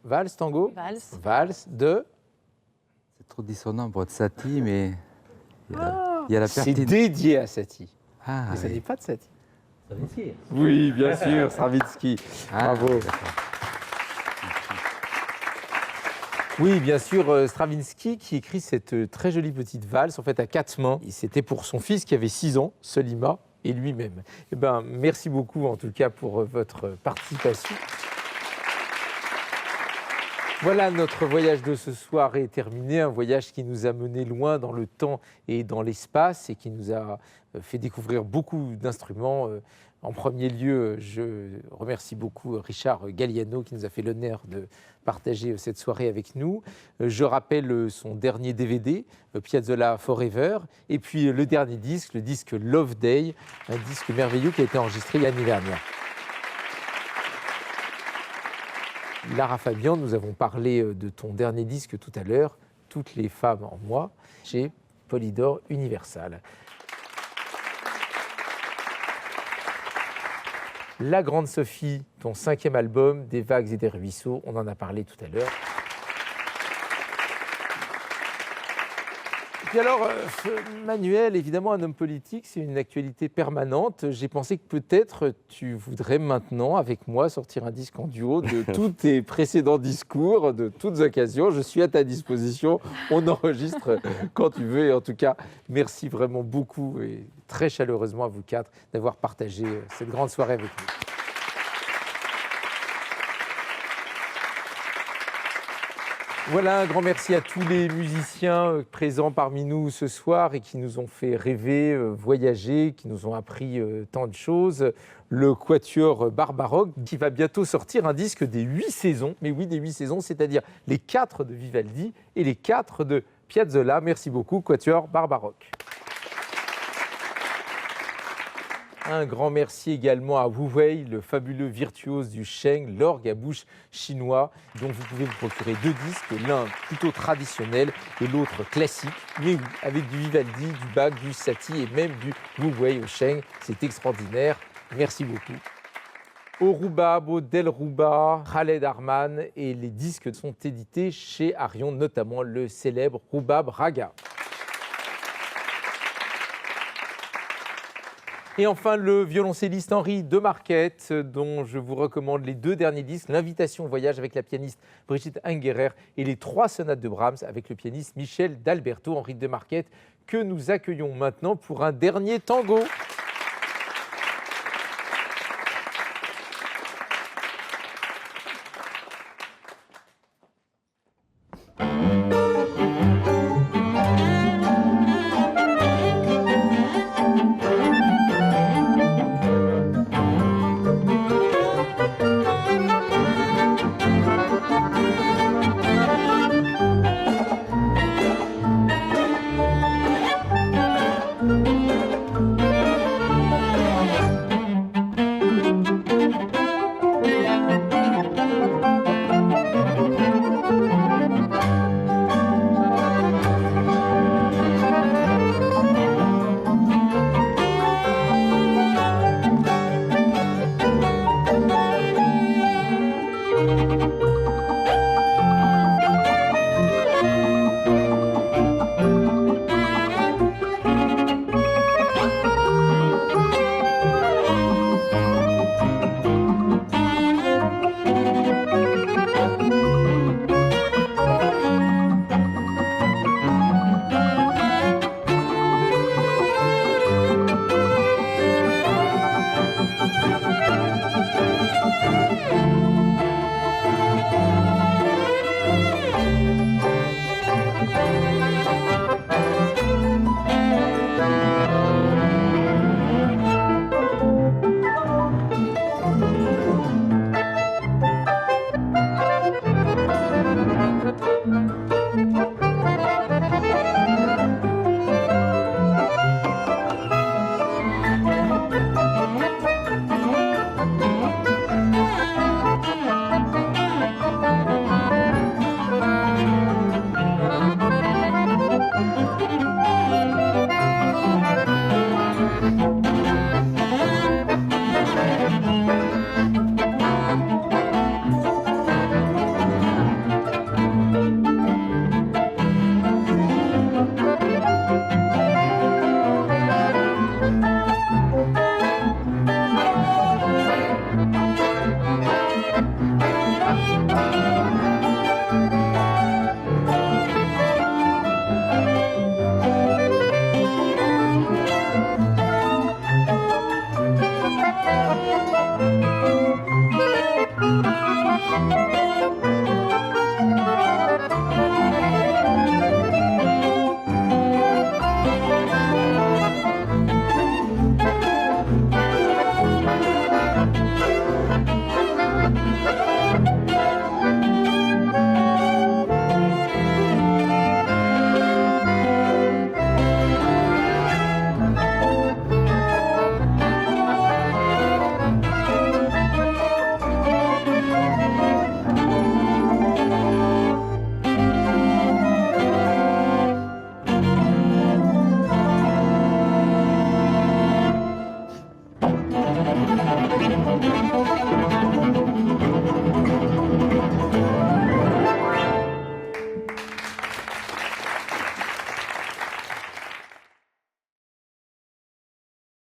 Valse, tango. Valse. Valse de. C'est trop dissonant pour être Satie, mais il y a la C'est pertinence. dédié à Satie. Ah, Mais ça oui. n'est pas de Satie. Oui, bien sûr, Stravinsky. Ah, Bravo. d'accord. Oui, bien sûr, Stravinsky qui écrit cette très jolie petite valse, en fait à quatre mains. Et c'était pour son fils qui avait 6 ans, Solima, et lui-même. Eh ben, merci beaucoup en tout cas pour votre participation. Voilà, notre voyage de ce soir est terminé, un voyage qui nous a menés loin dans le temps et dans l'espace et qui nous a fait découvrir beaucoup d'instruments. En premier lieu, je remercie beaucoup Richard Galliano qui nous a fait l'honneur de partager cette soirée avec nous. Je rappelle son dernier DVD, Piazzolla Forever, et puis le dernier disque, le disque Love Day, un disque merveilleux qui a été enregistré l'année dernière. Lara Fabian, nous avons parlé de ton dernier disque tout à l'heure, Toutes les femmes en moi, chez Polydor Universal. La Grande Sophie, ton 5e album, Des vagues et des ruisseaux, on en a parlé tout à l'heure. Et alors, Manuel, évidemment, un homme politique, c'est une actualité permanente. J'ai pensé que peut-être tu voudrais maintenant, avec moi, sortir un disque en duo de tous tes précédents discours, de toutes occasions. Je suis à ta disposition. On enregistre quand tu veux. Et en tout cas, merci vraiment beaucoup et très chaleureusement à vous quatre d'avoir partagé cette grande soirée avec nous. Voilà, un grand merci à tous les musiciens présents parmi nous ce soir et qui nous ont fait rêver, voyager, qui nous ont appris tant de choses. Le Quatuor Barbaroque qui va bientôt sortir un disque des 8 saisons, mais oui, des 8 saisons, c'est-à-dire les 4 de Vivaldi et les 4 de Piazzolla. Merci beaucoup, Quatuor Barbaroque. Un grand merci également à Wu Wei, le fabuleux virtuose du sheng, l'orgue à bouche chinois, dont vous pouvez vous procurer 2 disques, l'un plutôt traditionnel et l'autre classique, mais oui, avec du Vivaldi, du Bach, du Satie et même du Wu Wei au sheng. C'est extraordinaire. Merci beaucoup. Au Rubab, au Del Ruba, Khaled Arman, et les disques sont édités chez Arion, notamment le célèbre Rubab Raga. Et enfin, le violoncelliste Henri de Marquette, dont je vous recommande les 2 derniers disques, l'Invitation au voyage avec la pianiste Brigitte Ungerer et les 3 sonates de Brahms avec le pianiste Michel d'Alberto. Henri de Marquette, que nous accueillons maintenant pour un dernier tango.